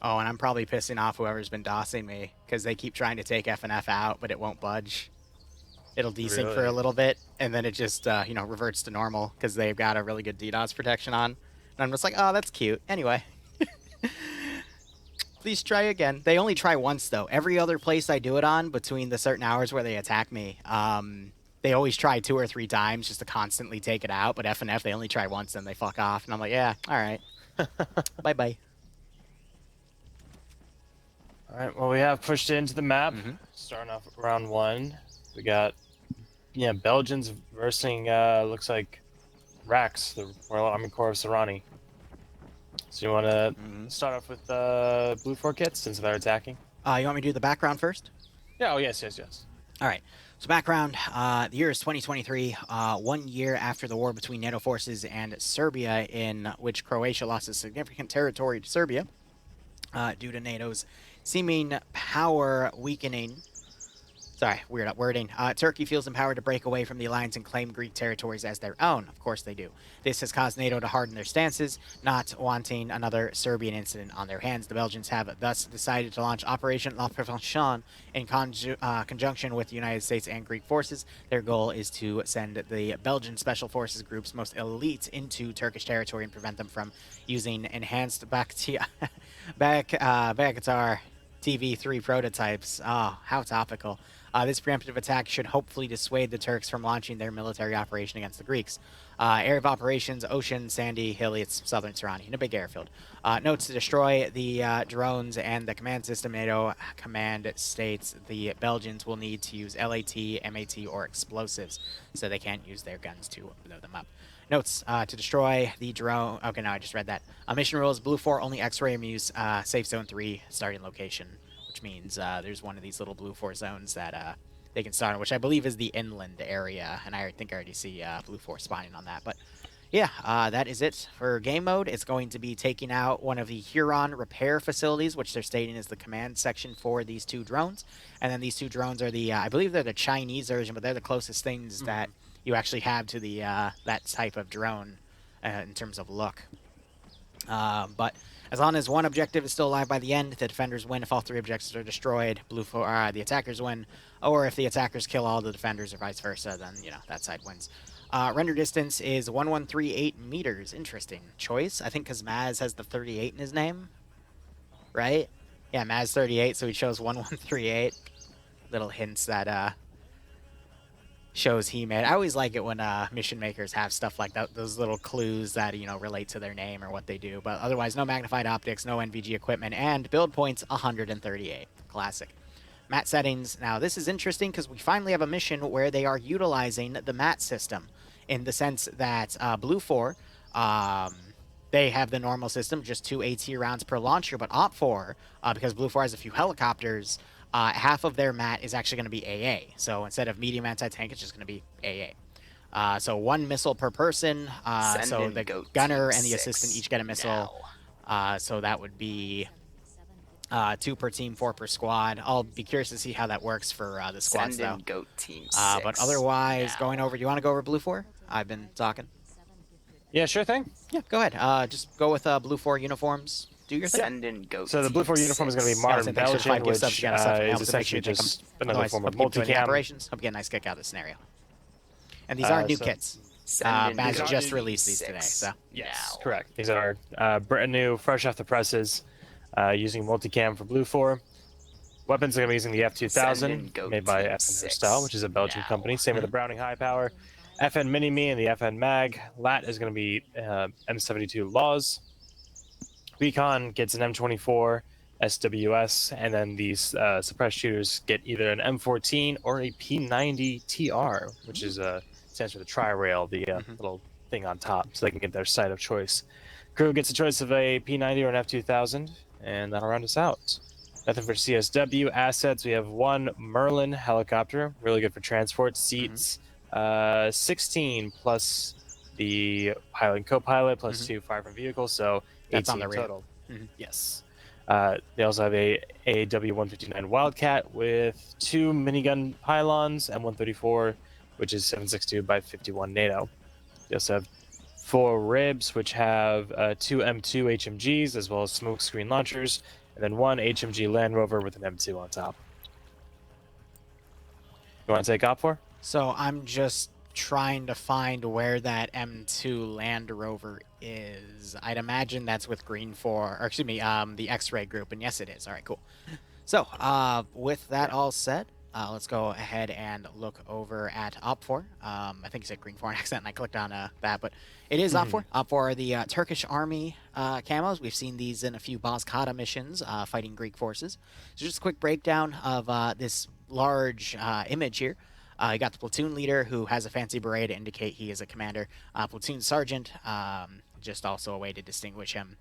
Oh, and I'm probably pissing off whoever's been dossing me because they keep trying to take FNF out, but it won't budge. It'll desync for a Really? little bit, and then it just, reverts to normal because they've got a really good DDoS protection on. And I'm just like, oh, that's cute. Anyway, please try again. They only try once, though. Every other place I do it on, between the certain hours where they attack me, they always try 2 or 3 times just to constantly take it out. But FNF, they only try once, and they fuck off. And I'm like, yeah, all right. Bye-bye. All right, well, we have pushed into the map. Mm-hmm. Starting off round 1. We got, Belgians versing, looks like Rax, the Royal Army Corps of Sahrani. So you want to start off with Blue 4 kits since they're attacking? You want me to do the background first? Yeah, oh, yes. All right. So background, the year is 2023, 1 year after the war between NATO forces and Serbia, in which Croatia lost a significant territory to Serbia due to NATO's seeming power weakening. Sorry, weird wording. Turkey feels empowered to break away from the alliance and claim Greek territories as their own. Of course they do. This has caused NATO to harden their stances, not wanting another Serbian incident on their hands. The Belgians have thus decided to launch Operation La Prévention in conjunction with the United States and Greek forces. Their goal is to send the Belgian Special Forces Group's most elite into Turkish territory and prevent them from using enhanced Bakatar TV3 prototypes. Oh, how topical. This preemptive attack should hopefully dissuade the Turks from launching their military operation against the Greeks. Area of operations, ocean, sandy, hilly, it's southern Sahrani, in a big airfield. Notes to destroy the drones and the command system. NATO command states the Belgians will need to use LAT, MAT, or explosives, so they can't use their guns to blow them up. Notes to destroy the drone. Okay, no, I just read that. Mission rules: Blue 4 only X-ray amuse, safe zone 3 starting location, which means there's one of these little Blue 4 zones that they can start on, which I believe is the inland area, and I think I already see Blue 4 spawning on that. But yeah, that is it for game mode. It's going to be taking out one of the Huron repair facilities, which they're stating is the command section for these 2 drones. And then these 2 drones are the, I believe they're the Chinese version, but they're the closest things that you actually have to the that type of drone in terms of look. But as long as one objective is still alive by the end, the defenders win. If all 3 objectives are destroyed, the attackers win. Or if the attackers kill all the defenders or vice versa, then, that side wins. Render distance is 1138 meters. Interesting choice. I think because Maz has the 38 in his name, right? Yeah, Maz 38, so he chose 1138. Little hints that shows he made. I always like it when mission makers have stuff like that, those little clues that, relate to their name or what they do. But otherwise, no magnified optics, no NVG equipment, and build points 138. Classic. Mat settings. Now, this is interesting because we finally have a mission where they are utilizing the mat system in the sense that Blue 4, they have the normal system, just 2 AT rounds per launcher, but Op 4, because Blue 4 has a few helicopters, half of their mat is actually going to be AA. So instead of medium anti-tank, it's just going to be AA. So 1 missile per person. So the gunner and the assistant each get a missile. So that would be 2 per team, 4 per squad. I'll be curious to see how that works for the squads, though. Goat team 6 but otherwise, going over, do you want to go over Blue 4? I've been talking. Yeah, sure thing. Yeah, go ahead. Just go with Blue 4 uniforms. Do your thing. Send in goat. So the Blue 4 uniform is going to be modern Belgian, which is essentially just another form of multicam. Operations. Hope you get a nice kick out of the scenario. And these aren't new kits. Maz just released these today. So yes, correct. These are brand new, fresh off the presses, using multicam for Blue 4. Weapons are going to be using the F2000, made by FN Herstal, which is a Belgian company. Same with the Browning High Power, FN Mini-Me, and the FN Mag. LAT is going to be M72 Laws. Recon gets an M24 SWS, and then these suppressed shooters get either an M14 or a P90 TR, which is stands for the tri-rail, the little thing on top, so they can get their sight of choice. Crew gets a choice of a P90 or an F2000, and that'll round us out. Nothing for CSW. Assets, we have 1 Merlin helicopter, really good for transport. Seats, 16 plus the pilot and co-pilot, plus 2 fire from vehicles, so that's 18 on the total. Yes. They also have a AW159 Wildcat with 2 minigun pylons, M134, which is 7.62 by 51 NATO. They also have 4 ribs, which have 2 M2 HMGs, as well as smoke screen launchers, and then one HMG Land Rover with an M2 on top. You want to take op 4? So I'm just trying to find where that M2 Land Rover is. I'd imagine that's with Green 4, or excuse me, the X-Ray group, and yes, it is. All right, cool. So, with that all said, let's go ahead and look over at Op 4. I think you said Green 4 on accident, and I clicked on that, but it is Op 4. Op 4 are the Turkish army camos. We've seen these in a few Bozkata missions fighting Greek forces. So just a quick breakdown of this large image here. You got the platoon leader, who has a fancy beret to indicate he is a commander. Platoon sergeant, just also a way to distinguish him.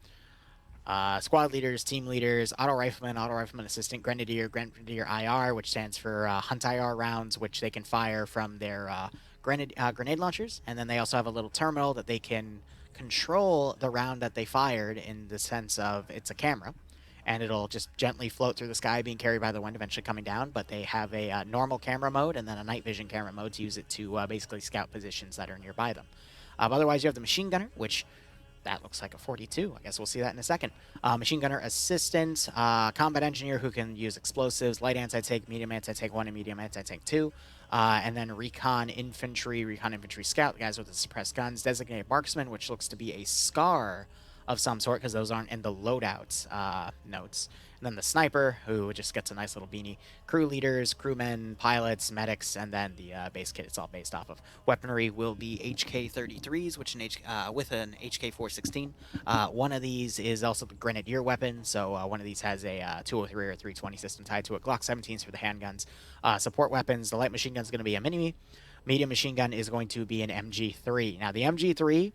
Squad leaders, team leaders, auto rifleman assistant, grenadier IR, which stands for hunt IR rounds, which they can fire from their grenade launchers. And then they also have a little terminal that they can control the round that they fired, in the sense of it's a camera. And it'll just gently float through the sky, being carried by the wind, eventually coming down. But they have a normal camera mode and then a night vision camera mode to use it to basically scout positions that are nearby them. Otherwise, you have the machine gunner, which that looks like a 42. I guess we'll see that in a second. Machine gunner assistant, combat engineer who can use explosives, light anti-tank, medium anti-tank 1, and medium anti-tank 2. And then recon infantry scout, the guys with the suppressed guns, designated marksman, which looks to be a scar of some sort, because those aren't in the loadout notes. And then the sniper, who just gets a nice little beanie. Crew leaders, crewmen, pilots, medics, and then the base kit it's all based off of. Weaponry will be HK-33s, which with an HK-416. One of these is also the grenadier weapon, so one of these has a 203 or 320 system tied to it. Glock 17s for the handguns. Support weapons, the light machine gun is going to be a mini-me. Medium machine gun is going to be an MG3. Now, the MG3,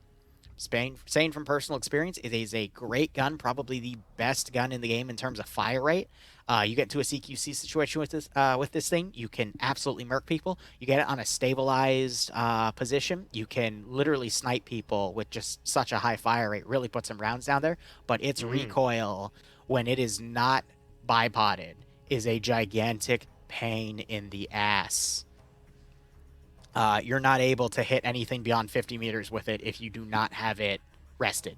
saying from personal experience, it is a great gun, probably the best gun in the game in terms of fire rate. You get into a CQC situation with this thing, you can absolutely murk people. You get it on a stabilized position, you can literally snipe people with just such a high fire rate. Really put some rounds down there. But its recoil, when it is not bipoded, is a gigantic pain in the ass. You're not able to hit anything beyond 50 meters with it if you do not have it rested,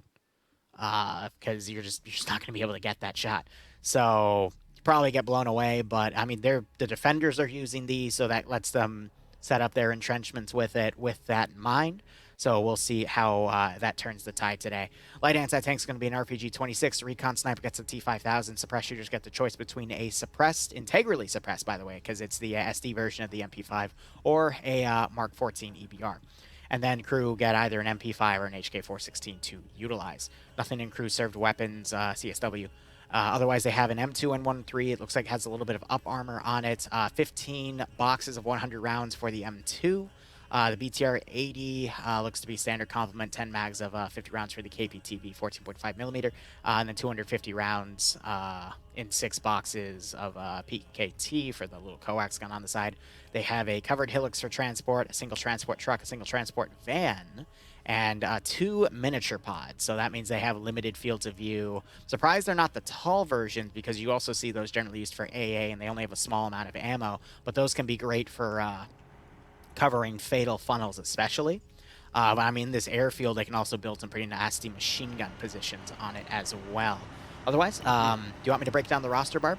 because you're just not going to be able to get that shot. So you probably get blown away. But I mean, the defenders are using these, so that lets them set up their entrenchments with it with that in mind. So we'll see how that turns the tide today. Light anti-tank is going to be an RPG-26. Recon sniper gets a T-5000. Suppressed shooters get the choice between a suppressed, integrally suppressed, by the way, because it's the SD version of the MP5, or a Mark 14 EBR. And then crew get either an MP5 or an HK-416 to utilize. Nothing in crew served weapons, CSW. Otherwise, they have an M2 N13. It looks like it has a little bit of up armor on it. 15 boxes of 100 rounds for the M2. The BTR-80 looks to be standard complement, 10 mags of 50 rounds for the KPTB 14.5mm, and then 250 rounds in 6 boxes of PKT for the little coax gun on the side. They have a covered Hilux for transport, a single transport truck, a single transport van, and 2 miniature pods. So that means they have limited fields of view. Surprised they're not the tall versions, because you also see those generally used for AA, and they only have a small amount of ammo, but those can be great for covering fatal funnels especially. But I mean, this airfield, they can also build some pretty nasty machine gun positions on it as well. Otherwise, do you want me to break down the roster, Barb?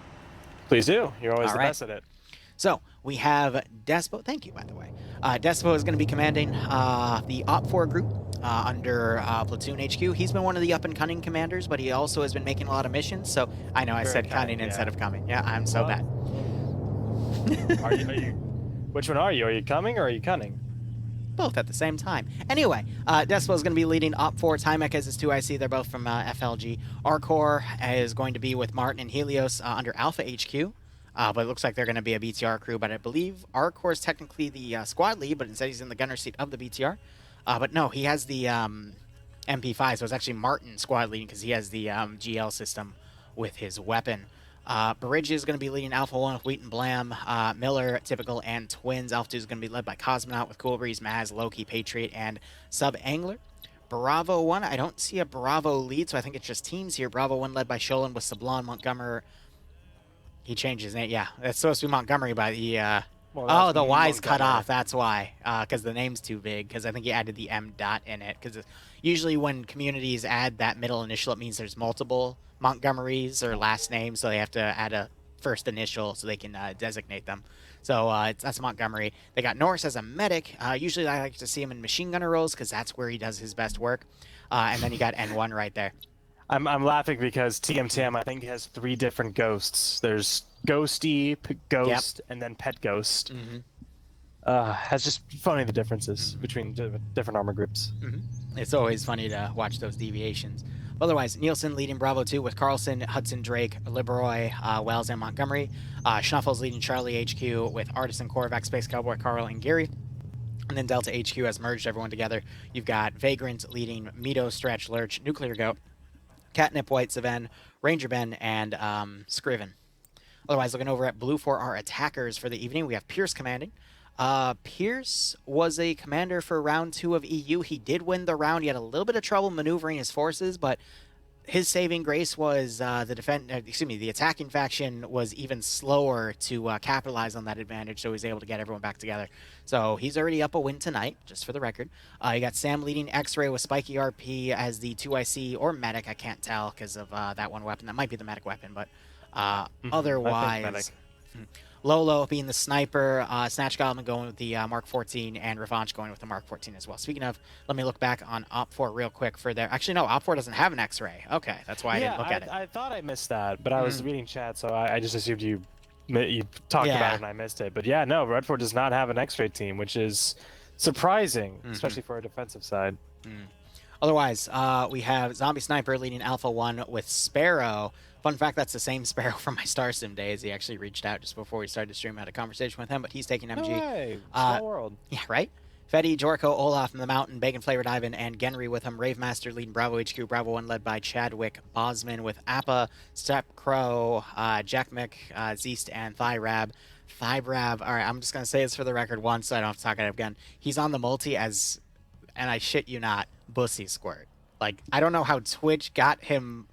Please do. You're always the best at it. So we have Despo. Thank you, by the way. Despo is going to be commanding the Op 4 group under Platoon HQ. He's been one of the up-and-coming commanders, but he also has been making a lot of missions. So I know I said cunning instead of coming. Yeah, I'm so bad. Are you Which one are you? Are you coming or are you cunning? Both at the same time. Anyway, Despo is going to be leading Op 4. Tymek has his 2IC. They're both from FLG. Arcor is going to be with Martin and Helios under Alpha HQ. But it looks like they're going to be a BTR crew. But I believe Arcor is technically the squad lead, but instead he's in the gunner seat of the BTR. But no, he has the MP5, so it's actually Martin squad leading, because he has the GL system with his weapon. Bridge is going to be leading Alpha 1 with Wheat and Blam, Miller, Typical, and Twins. Alpha 2 is going to be led by Cosmonaut with Cool Breeze, Maz, Loki, Patriot, and Sub Angler. Bravo 1, I don't see a Bravo lead, so I think it's just teams here. Bravo 1 led by Sholin with Sablon, Montgomery. He changed his name. Yeah, that's supposed to be Montgomery by the Well, Oh, the Y's cut Montgomery. off. That's why. Because the name's too big. Because I think he added the M dot in it. Because usually when communities add that middle initial, it means there's multiple Montgomerys or last names, so they have to add a first initial so they can designate them. So that's Montgomery. They got Norris as a medic. Usually I like to see him in machine gunner roles because that's where he does his best work. And then you got N1 right there. I'm laughing because TMTM I think has 3 different ghosts. There's Ghosty, Ghost, and then Pet Ghost. That's just funny the differences between different armor groups. It's always funny to watch those deviations. Otherwise, Nielsen leading Bravo 2 with Carlson, Hudson, Drake, Liberoy, Wells, and Montgomery. Schnuffles leading Charlie HQ with Artisan, Korvac, Space Cowboy, Carl, and Gary. And then Delta HQ has merged everyone together. You've got Vagrant leading Mito, Stretch, Lurch, Nuclear Goat, Catnip, White, Saven, Ranger Ben, and Scriven. Otherwise, looking over at Blue for our attackers for the evening, we have Pierce commanding. Pierce was a commander for round 2 of EU. He did win the round. He had a little bit of trouble maneuvering his forces, but his saving grace was the attacking faction was even slower to capitalize on that advantage, so he was able to get everyone back together. So he's already up a win tonight, just for the record. You got Sam leading X-Ray with Spiky RP as the 2IC or medic. I can't tell because of that one weapon. That might be the medic weapon, but otherwise... Lolo being the sniper, Snatch Goblin going with the Mark 14, and Revanche going with the Mark 14 as well. Speaking of, let me look back on Op 4 real quick for their... Actually, no, Op 4 doesn't have an X-ray. Okay, that's why I didn't look at it. I thought I missed that, but I was reading chat, so I just assumed you talked about it and I missed it. But yeah, no, Red 4 does not have an X-ray team, which is surprising, especially for a defensive side. Otherwise, we have Zombie Sniper leading Alpha 1 with Sparrow. Fun fact, that's the same Sparrow from my Star Sim days. He actually reached out just before we started to stream. I had a conversation with him, but he's taking MG. No way. Small world. Yeah, right? Fetty, Jorko, Olaf from the Mountain, Bacon Flavored Ivan, and Genry with him. Ravemaster leading Bravo HQ. Bravo 1 led by Chadwick Bosman with Appa, Step Crow, Jack Mick, Zeist, and Thyrab. Thyrab, all right, I'm just going to say this for the record once so I don't have to talk it again. He's on the multi as, and I shit you not, Bussy Squirt. Like, I don't know how Twitch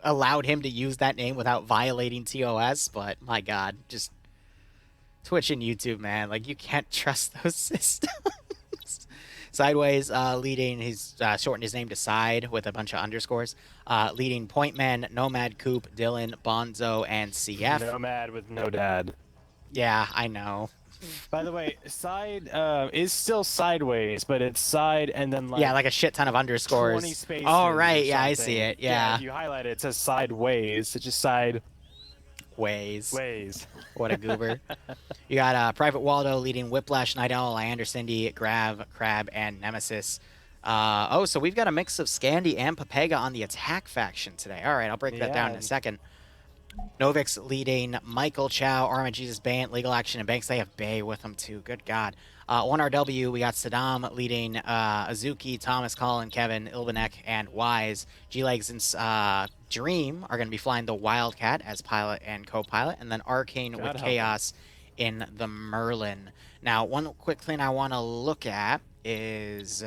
allowed him to use that name without violating TOS, but my God, just Twitch and YouTube, man. Like, you can't trust those systems. Sideways leading, he's shortened his name to Side with a bunch of underscores. Leading Pointman, Nomad, Coop, Dylan, Bonzo, and CF. Nomad with no dad. Yeah, I know. By the way, Side is still Sideways, but it's Side and then like... Yeah, like a shit ton of underscores. 20 spaces. Oh, right, yeah, I see it, yeah. If you highlight it, it says Sideways. It's just Side... Ways. What a goober. You got Private Waldo leading Whiplash, Night Owl, Leander, Cindy, Grav, Crab, and Nemesis. So we've got a mix of Scandi and Papega on the attack faction today. All right, I'll break that down in a second. Novix leading Michael, Chow, Arma, Jesus, Bant, Legal Action, and Banks. They have Bay with them, too. Good God. 1RW, we got Saddam leading Azuki, Thomas, Colin, Kevin, Ilvanek, and Wise. G-Legs and Dream are going to be flying the Wildcat as pilot and co-pilot, and then Arcane with Chaos in the Merlin. Now, one quick thing I want to look at is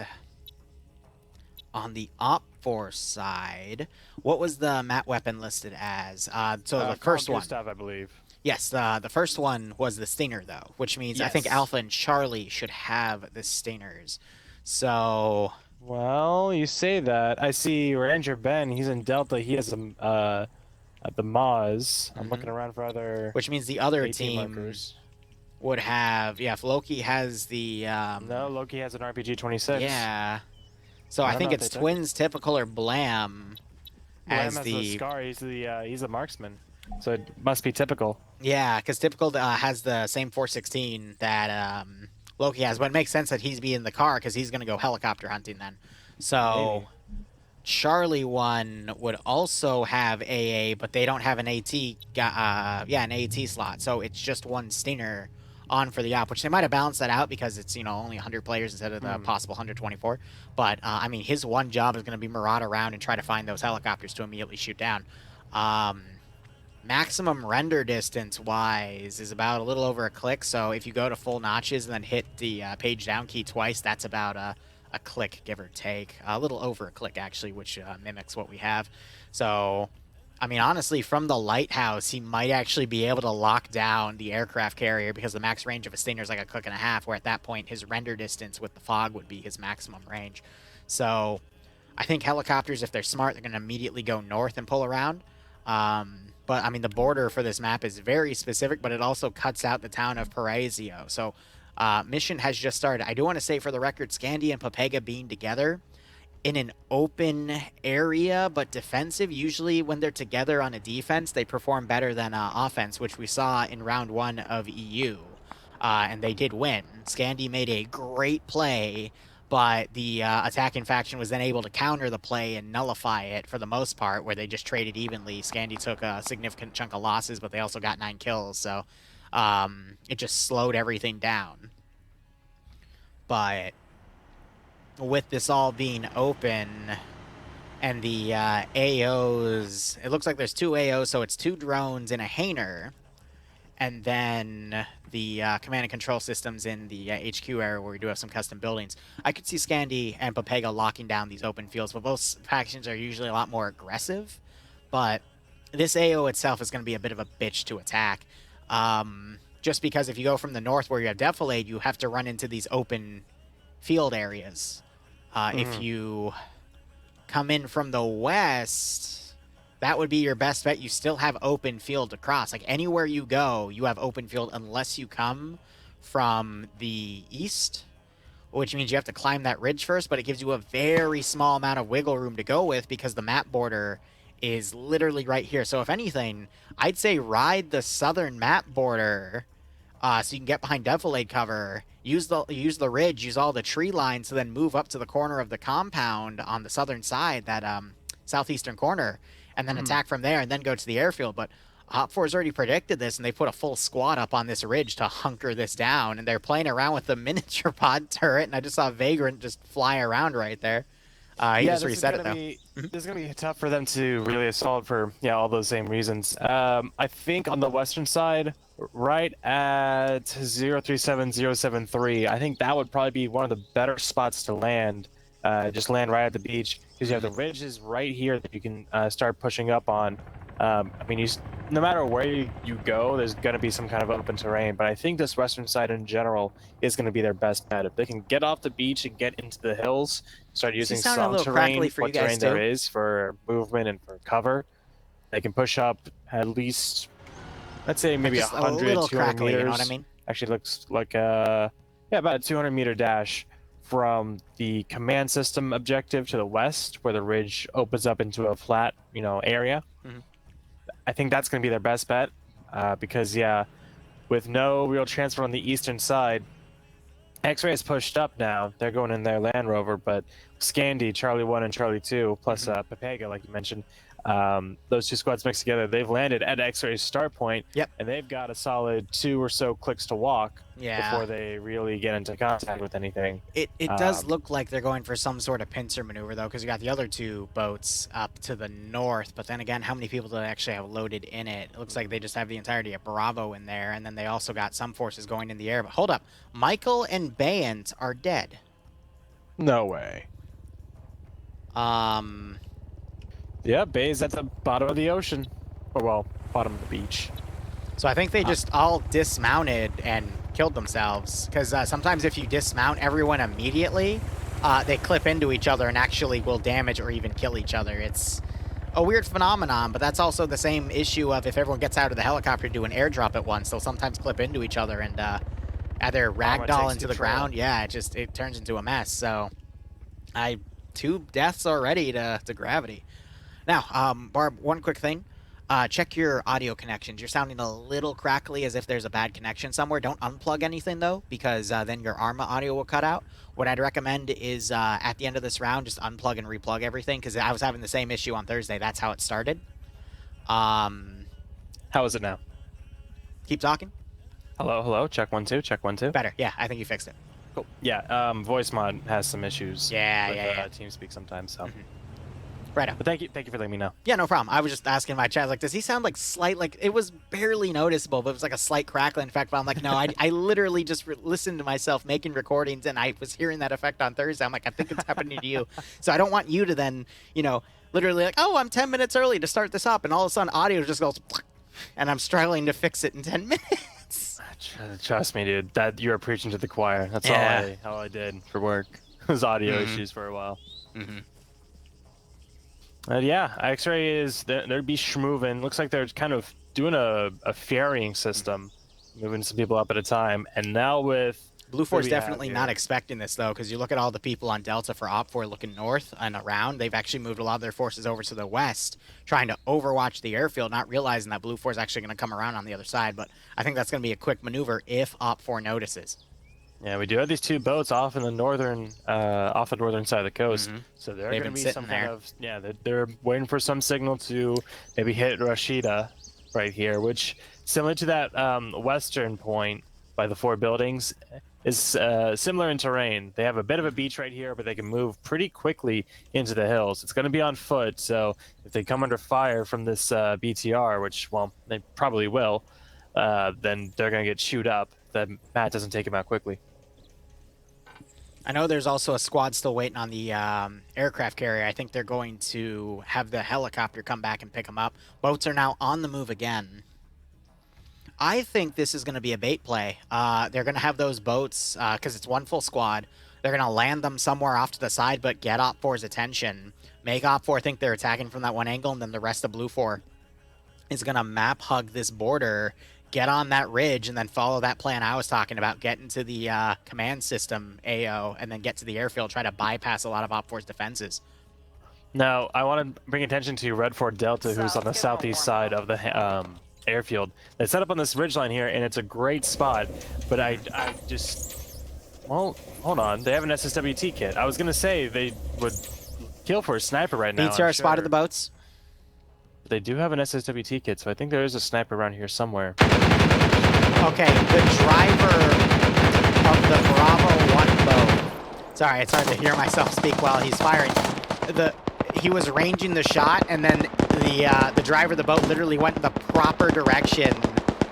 on the Op 4 side, what was the mat weapon listed as? So the first one. Gustav, I believe. Yes, the first one was the Stinger, though, which means I think Alpha and Charlie should have the Stingers. So... Well, you say that. I see Ranger Ben, he's in Delta. He has at the Maz. I'm looking around for other... Which means the other team would have... Yeah, if Loki has the... No, Loki has an RPG 26. Yeah. So I think it's Twins, Typical, or Blam as has the Scar. He's a marksman. So it must be Typical. Yeah, because Typical has the same 416 that Loki has. But it makes sense that he's be in the car because he's going to go helicopter hunting then. So Charlie 1 would also have AA, but they don't have an AT. An AT slot. So it's just one Stinger on for the op, which they might have balanced that out because it's, only 100 players instead of the possible 124. But, I mean, his one job is going to be maraud around and try to find those helicopters to immediately shoot down. Maximum render distance-wise is about a little over a click, so if you go to full notches and then hit the page down key twice, that's about a click, give or take. A little over a click, actually, which mimics what we have. So... I mean, honestly, from the lighthouse, he might actually be able to lock down the aircraft carrier because the max range of a Stinger is like a click and a half, where at that point, his render distance with the fog would be his maximum range. So I think helicopters, if they're smart, they're going to immediately go north and pull around. But, I mean, the border for this map is very specific, but it also cuts out the town of Paraiso. So mission has just started. I do want to say, for the record, Scandi and Papega being together in an open area but defensive, usually when they're together on a defense, they perform better than offense, which we saw in round 1 of EU. And they did win. Scandi made a great play, but the attacking faction was then able to counter the play and nullify it for the most part, where they just traded evenly. Scandi took a significant chunk of losses, but they also got 9 kills, so it just slowed everything down. But with this all being open and the AOs, it looks like there's 2 AOs, so it's 2 drones in a hangar, and then the command and control systems in the HQ area where we do have some custom buildings. I could see Scandi and Papega locking down these open fields, but both factions are usually a lot more aggressive. But this AO itself is going to be a bit of a bitch to attack. Just because if you go from the north where you have Defilade, you have to run into these open field areas. If you come in from the west, that would be your best bet. You still have open field to cross. Like, anywhere you go, you have open field unless you come from the east, which means you have to climb that ridge first, but it gives you a very small amount of wiggle room to go with because the map border is literally right here. So if anything, I'd say ride the southern map border so you can get behind Defilade cover. Use the ridge, use all the tree lines to then move up to the corner of the compound on the southern side, that southeastern corner, and then attack from there and then go to the airfield. But Op 4's already predicted this, and they put a full squad up on this ridge to hunker this down, and they're playing around with the miniature pod turret, and I just saw Vagrant just fly around right there. He just reset it, though. This is going to be tough for them to really assault for, all those same reasons. I think on the western side, right at 037073, I think that would probably be one of the better spots to land. Just land right at the beach, because you have the ridges right here that you can start pushing up on. I mean, no matter where you go, there's going to be some kind of open terrain, but I think this western side in general is going to be their best bet. If they can get off the beach and get into the hills, start using some terrain, what terrain there is for movement and for cover, they can push up at least, let's say, maybe 100, 200 meters. You know what I mean? Actually looks like about a 200-meter dash from the command system objective to the west, where the ridge opens up into a flat, area. I think that's going to be their best bet, because, with no real transfer on the eastern side, X-Ray is pushed up now. They're going in their Land Rover, but Scandi, Charlie 1 and Charlie 2, plus Papega, like you mentioned, those 2 squads mixed together, they've landed at X-Ray's start point, and they've got a solid 2 or so clicks to walk before they really get into contact with anything. It does look like they're going for some sort of pincer maneuver, though, because you got the other 2 boats up to the north, but then again, how many people do they actually have loaded in it? It looks like they just have the entirety of Bravo in there, and then they also got some forces going in the air. But hold up, Michael and Bayant are dead. No way. Yeah, Bay's at the bottom of the ocean. Or, well, bottom of the beach. So I think they just all dismounted and killed themselves. Because sometimes if you dismount everyone immediately, they clip into each other and actually will damage or even kill each other. It's a weird phenomenon, but that's also the same issue of if everyone gets out of the helicopter to do an airdrop at once, they'll sometimes clip into each other and either ragdoll into the ground. Yeah, it turns into a mess. So 2 deaths already to gravity. Now, Barb, one quick thing. Check your audio connections. You're sounding a little crackly as if there's a bad connection somewhere. Don't unplug anything, though, because then your Arma audio will cut out. What I'd recommend is at the end of this round, just unplug and replug everything, because I was having the same issue on Thursday. That's how it started. How is it now? Keep talking. Hello. Check 1 2. Check 1 2. Better. Yeah, I think you fixed it. Cool. Yeah. Voice mod has some issues. With TeamSpeak sometimes. So. Right. But thank you for letting me know. Yeah, no problem. I was just asking my chat, like, does he sound like it was barely noticeable, but it was like a slight crackling effect. But I'm like, no, I literally just listened to myself making recordings, and I was hearing that effect on Thursday. I'm like, I think it's happening to you. So I don't want you to then, literally like, oh, I'm 10 minutes early to start this up, and all of a sudden audio just goes, and I'm struggling to fix it in 10 minutes. Trust me, dude. That you are preaching to the choir. That's all I did for work. It was audio issues for a while. Yeah, X-ray is they'd be schmoving. Looks like they're kind of doing a ferrying system, moving some people up at a time. And now with Blue 4's definitely not expecting this, though, because you look at all the people on Delta for Op 4 looking north and around. They've actually moved a lot of their forces over to the west, trying to overwatch the airfield, not realizing that Blue 4 is actually going to come around on the other side. But I think that's going to be a quick maneuver if Op 4 notices. Yeah, we do have these 2 boats off in the northern, off the northern side of the coast. So they're going to be some kind of, they're waiting for some signal to maybe hit Rashida right here, which similar to that western point by the 4 buildings is similar in terrain. They have a bit of a beach right here, but they can move pretty quickly into the hills. It's going to be on foot, so if they come under fire from this BTR, which, well, they probably will, then they're going to get chewed up. That Matt doesn't take him out quickly. I know there's also a squad still waiting on the aircraft carrier. I think they're going to have the helicopter come back and pick them up. Boats are now on the move again. I think this is going to be a bait play. They're going to have those boats, because it's one full squad. They're going to land them somewhere off to the side, but get Op 4's attention. Make Op 4 think they're attacking from that one angle, and then the rest of Blue 4 is going to map hug this border, get on that ridge, and then follow that plan I was talking about, get into the command system, AO, and then get to the airfield, try to bypass a lot of Op 4's defenses. Now, I want to bring attention to Red Fort Delta, who's on the southeast side of the airfield. They set up on this ridgeline here, and it's a great spot, but I just... Well, hold on. They have an SSWT kit. I was going to say they would kill for a sniper right now. BTR spotted the boats. They do have an SSWT kit, so I think there is a sniper around here somewhere. Okay, the driver of the Bravo 1 boat. Sorry, it's hard to hear myself speak while he's firing. He was ranging the shot, and then the driver of the boat literally went in the proper direction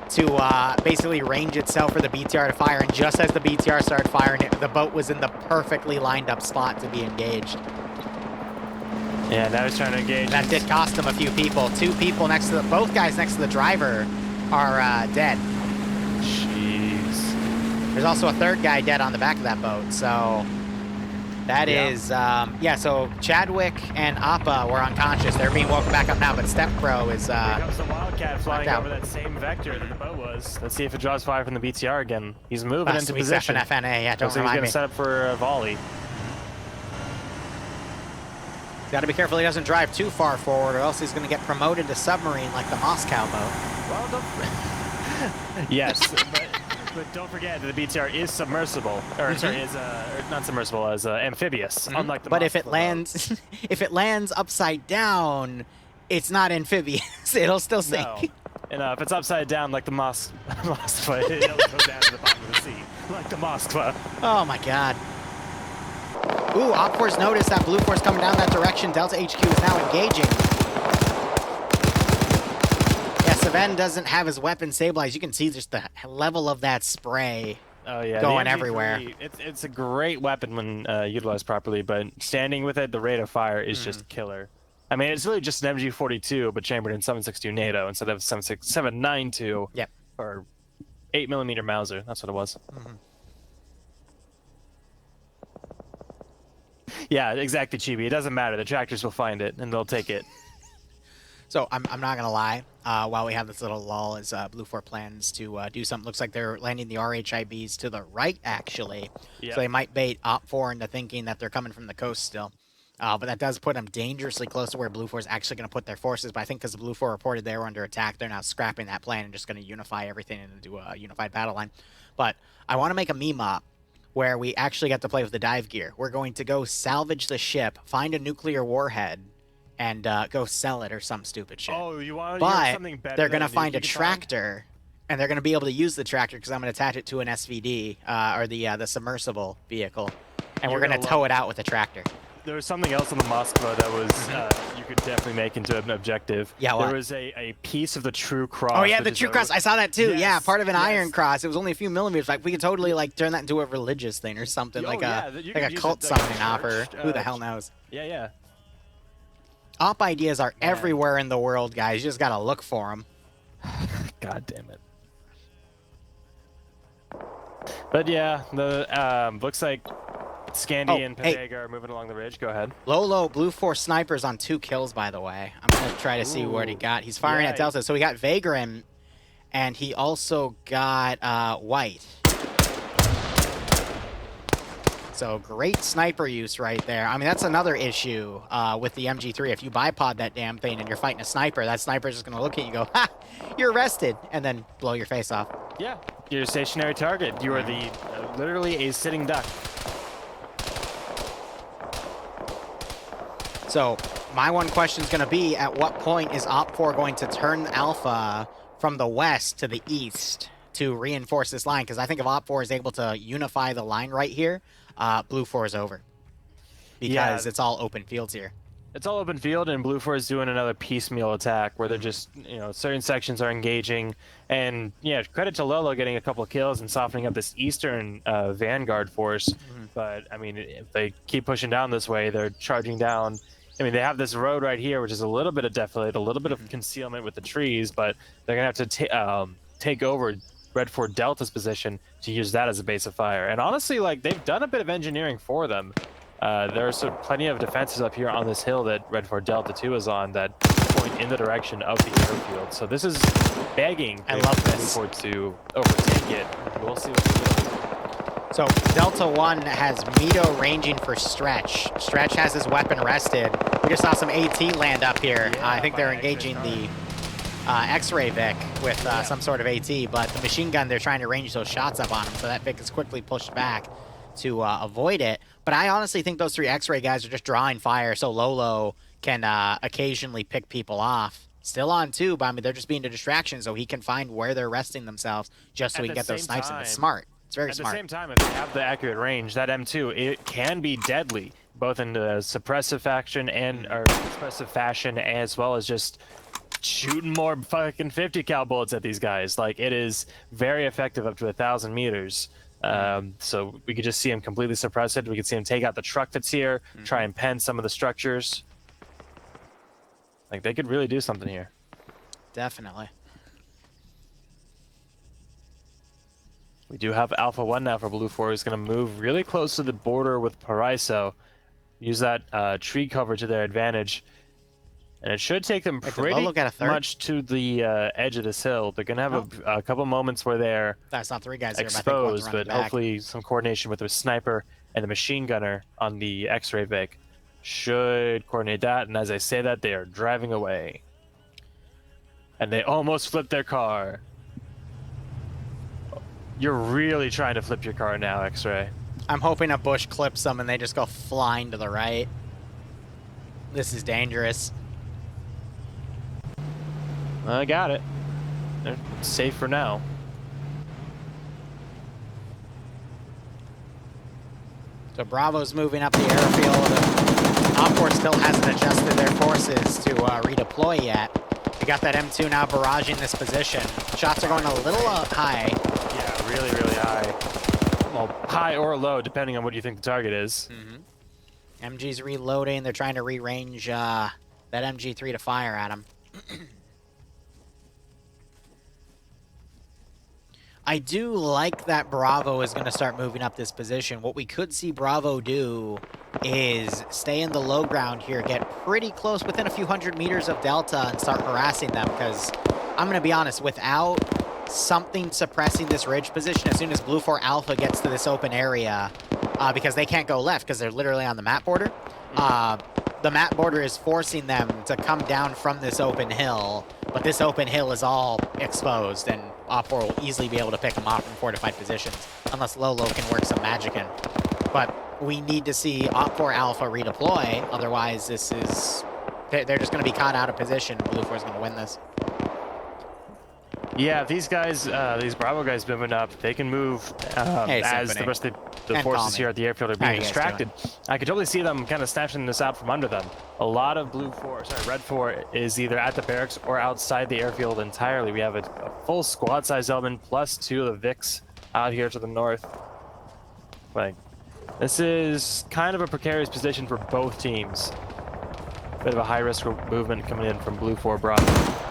to basically range itself for the BTR to fire. And just as the BTR started firing it, the boat was in the perfectly lined up spot to be engaged. Yeah, now he's trying to engage. That did cost him a few people. 2 people next to both guys next to the driver are dead. Jeez. There's also a 3rd guy dead on the back of that boat, so that is, so Chadwick and Appa were unconscious. They're being woken back up now, but Step Pro is, Here comes the Wildcat flying over that same vector that the boat was. Let's see if it draws fire from the BTR again. He's moving into position. FNA, yeah, don't Looks like he's remind going me. to set up for a volley. Got to be careful he doesn't drive too far forward, or else he's going to get promoted to submarine like the Moscow boat. Well, yes, but don't forget that the BTR is submersible, or sorry, is not submersible, as amphibious, unlike the. But if Moskva it lands, if it lands upside down, it's not amphibious. It'll still sink. No. And if it's upside down like the Moskva, it'll go down to the bottom of the sea, like the Moskva. Oh my God. Ooh, Op 4's noticed that Blue 4's coming down that direction. Delta HQ is now engaging. Yeah, Saven doesn't have his weapon stabilized. You can see just the level of that spray going everywhere. It's a great weapon when utilized properly, but standing with it, the rate of fire is just killer. I mean, it's really just an MG42, but chambered in 7.62 NATO instead of 7.92 or 8mm Mauser. That's what it was. Yeah, exactly, Chibi. It doesn't matter. The tractors will find it, and they'll take it. So I'm not going to lie. While we have this little lull, as Blue 4 plans to do something, looks like they're landing the RHIBs to the right, actually. Yep. So they might bait Op 4 into thinking that they're coming from the coast still. But that does put them dangerously close to where Blue 4 is actually going to put their forces. But I think because Blue 4 reported they were under attack, they're now scrapping that plan and just going to unify everything into a unified battle line. But I want to make a meme op where we actually get to play with the dive gear. We're going to go salvage the ship, find a nuclear warhead, and go sell it or some stupid shit. Oh, you want something better? They're going to find a tractor, and they're going to be able to use the tractor because I'm going to attach it to an SVD, or the submersible vehicle, and we're going to tow it out with a tractor. There was something else on the Moskva that was you could definitely make into an objective. Yeah, what? There was a piece of the True Cross. Oh yeah, the True Cross. I saw that too. Yes, yeah, part of an Iron Cross. It was only a few millimeters. Like we could totally like turn that into a religious thing or something, like a cult summoning offer. Who the hell knows? Yeah. Op ideas are everywhere in the world, guys. You just gotta look for them. God damn it. But yeah, the looks like Scandi and Pavega are moving along the ridge. Go ahead. Lolo, Blue Force snipers on 2 kills, by the way. I'm going to try to see what he got. He's firing at Delta. So we got Vagrant, and he also got White. So great sniper use right there. I mean, that's another issue with the MG3. If you bipod that damn thing and you're fighting a sniper, that sniper's just going to look at you and go, ha, you're arrested, and then blow your face off. Yeah, you're a stationary target. You are the literally a sitting duck. So my one question is going to be, at what point is Op4 going to turn Alpha from the west to the east to reinforce this line? Because I think if Op4 is able to unify the line right here, Blue 4 is over. Because it's all open fields here. It's all open field, and Blue 4 is doing another piecemeal attack where they're just, certain sections are engaging. And yeah, credit to Lolo getting a couple of kills and softening up this eastern vanguard force. But I mean, if they keep pushing down this way, they're charging down. I mean, they have this road right here, which is a little bit of defilade, a little bit of concealment with the trees, but they're going to have to take over Red Fort Delta's position to use that as a base of fire. And honestly, like, they've done a bit of engineering for them. There are plenty of defenses up here on this hill that Red Fort Delta 2 is on that point in the direction of the airfield. So this is begging I love Blue this. Fort to overtake it. We'll see what they do. So Delta 1 has Mito ranging for Stretch. Stretch has his weapon rested. We just saw some AT land up here. I think they're engaging the X-Ray Vic with some sort of AT, but the machine gun, they're trying to range those shots up on him, so that Vic is quickly pushed back to avoid it. But I honestly think those 3 X-Ray guys are just drawing fire so Lolo can occasionally pick people off. Still on 2, but I mean, they're just being a distraction so he can find where they're resting themselves just so he can get those snipes in. It's smart. It's very smart. At the same time, if they have the accurate range, that M2, it can be deadly, both in the suppressive fashion as well as just shooting more fucking 50 cal bullets at these guys. Like, it is very effective up to 1,000 meters. So we could just see him completely suppress it. We could see him take out the truck that's here, try and pen some of the structures. Like, they could really do something here. Definitely. We do have Alpha 1 now for Blue 4. He's going to move really close to the border with Paraiso. Use that tree cover to their advantage. And it should take them pretty much to the edge of this hill. They're going to have a couple moments where they're That's not 3 guys here, exposed, but hopefully some coordination with the sniper and the machine gunner on the X-Ray Vic should coordinate that. And as I say that, they are driving away. And they almost flipped their car. You're really trying to flip your car now, X-Ray. I'm hoping a bush clips them and they just go flying to the right. This is dangerous. I got it. They're safe for now. So Bravo's moving up the airfield. Op4 still hasn't adjusted their forces to redeploy yet. We got that M2 now barraging this position. Shots are going a little high. Yeah, really, really high. Well, high or low, depending on what you think the target is. MG's reloading. They're trying to rearrange that MG3 to fire at him. I do like that Bravo is going to start moving up this position. What we could see Bravo do is stay in the low ground here, get pretty close within a few hundred meters of Delta and start harassing them, because I'm going to be honest, without something suppressing this ridge position, as soon as Blue 4 Alpha gets to this open area, because they can't go left because they're literally on the map border, the map border is forcing them to come down from this open hill, but this open hill is all exposed, and Op4 will easily be able to pick them off from fortified positions, unless Lolo can work some magic in. But we need to see Op4 Alpha redeploy, otherwise this is... They're just going to be caught out of position. Blue 4 is going to win this. Yeah, these guys, these Bravo guys moving up, they can move as the rest of the forces here at the airfield are being distracted. I could totally see them kind of snatching this out from under them. A lot of Red 4 is either at the barracks or outside the airfield entirely. We have a full squad-sized element plus 2 of the Vics out here to the north. Like, this is kind of a precarious position for both teams. Bit of a high-risk movement coming in from Blue 4 Bravo.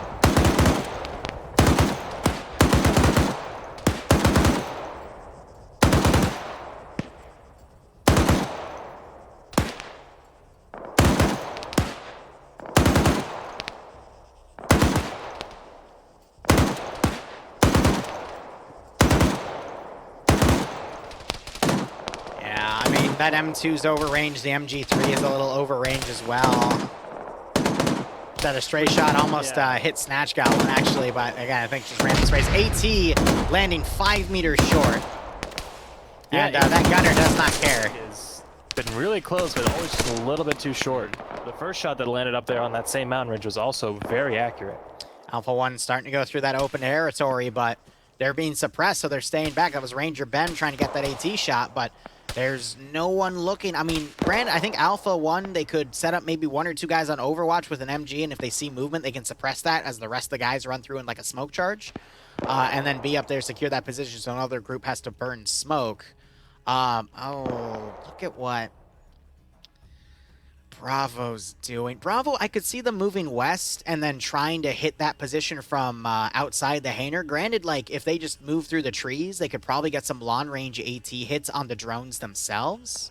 That M2's overrange. The MG3 is a little overrange as well. That a stray shot almost hit Snatch Goblin, actually, but again, I think just ran the space. AT landing 5 meters short. And that gunner does not care. It's been really close, but always just a little bit too short. The first shot that landed up there on that same mountain ridge was also very accurate. Alpha 1 starting to go through that open territory, but they're being suppressed, so they're staying back. That was Ranger Ben trying to get that AT shot, but there's no one looking. I mean, granted, I think Alpha 1, they could set up maybe 1 or 2 guys on Overwatch with an MG, and if they see movement, they can suppress that as the rest of the guys run through in like a smoke charge. And then be up there, secure that position, so another group has to burn smoke. Oh, look at what Bravo's doing. Bravo, I could see them moving west and then trying to hit that position from outside the hangar. Granted, like, if they just move through the trees, they could probably get some long-range AT hits on the drones themselves.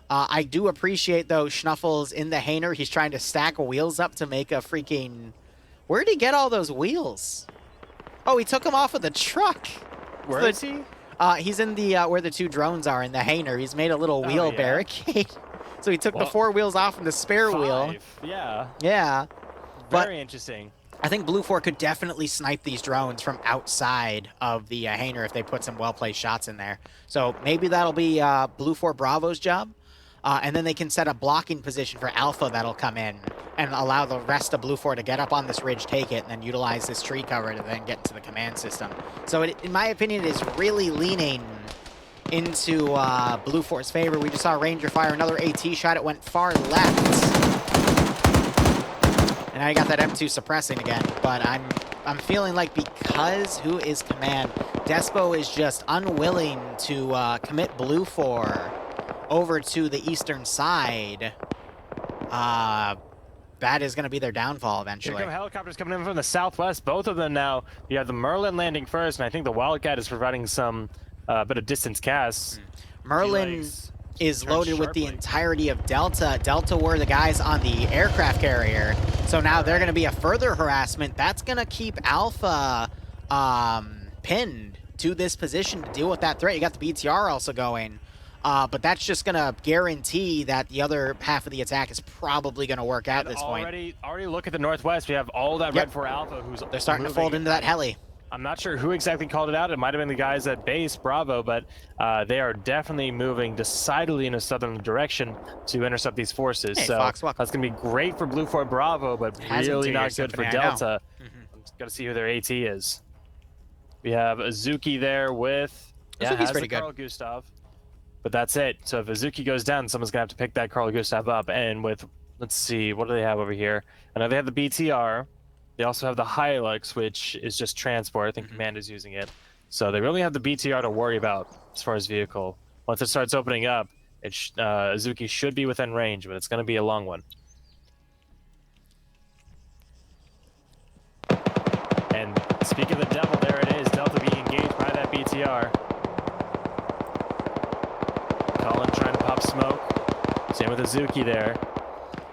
I do appreciate, though, Schnuffles in the hangar. He's trying to stack wheels up to make a freaking... Where'd he get all those wheels? Oh, he took them off of the truck. Where is he? He's in the where the 2 drones are in the hangar. He's made a little wheel barricade. So he took the 4 wheels off and the spare wheel. Yeah. Yeah. Very interesting. I think Blue 4 could definitely snipe these drones from outside of the hangar if they put some well-placed shots in there. So maybe that'll be Blue 4 Bravo's job. And then they can set a blocking position for Alpha that'll come in and allow the rest of Blue 4 to get up on this ridge, take it, and then utilize this tree cover to then get into the command system. So in my opinion, it is really leaning into Blue 4's favor. We just saw Ranger fire another AT shot. It went far left. And now you got that M2 suppressing again. But I'm feeling like because who is command, Despo is just unwilling to commit Blue 4 over to the eastern side. That is going to be their downfall eventually. Here come helicopters coming in from the southwest. Both of them now. You have the Merlin landing first, and I think the Wildcat is providing some bit of distance casts. Merlin is loaded with the entirety of Delta. Delta were the guys on the aircraft carrier. So now they're going to be a further harassment. That's going to keep Alpha pinned to this position to deal with that threat. You got the BTR also going. But that's just going to guarantee that the other half of the attack is probably going to work out at this point. Already look at the northwest. We have all that Red 4 Alpha who's They're starting to fold into that heli. I'm not sure who exactly called it out. It might have been the guys at base, Bravo, but they are definitely moving decidedly in a southern direction to intercept these forces. Hey, so Fox, that's going to be great for Blue 4 Bravo, but really not good for Delta. I'm just going to see who their AT is. We have Azuki there with... Azuki's pretty good. Carl Gustav. But that's it. So if Azuki goes down, someone's going to have to pick that Carl Gustav up. And with, let's see, what do they have over here? I know they have the BTR. They also have the Hilux, which is just transport. I think Command is using it. So they really have the BTR to worry about as far as vehicle. Once it starts opening up, Azuki should be within range, but it's going to be a long one. And speaking of the devil, there it is. Delta being engaged by that BTR. Colin trying to pop smoke. Same with Azuki there.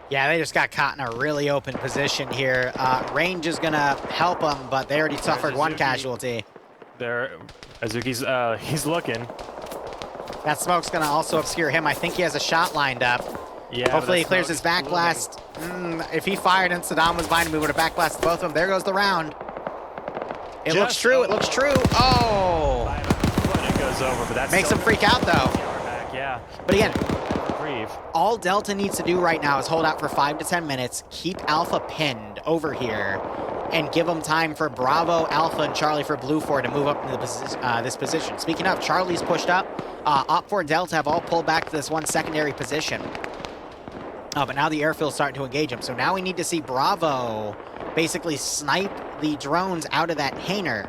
Yeah, they just got caught in a really open position here. Range is going to help them, but they already suffered 1 casualty. There, Azuki's, he's looking. That smoke's going to also obscure him. I think he has a shot lined up. Yeah. Hopefully he clears his backblast. If he fired and Saddam was behind him, we would have backblasted both of them. There goes the round. It looks true. It looks true. Oh! It goes over, but that makes him freak out, though. Yeah. But again, all Delta needs to do right now is hold out for 5 to 10 minutes, keep Alpha pinned over here, and give them time for Bravo, Alpha, and Charlie for Blue 4 to move up into this position. Speaking of, Charlie's pushed up. Op 4 Delta have all pulled back to this one secondary position. But now the airfield's starting to engage them. So now we need to see Bravo basically snipe the drones out of that hangar.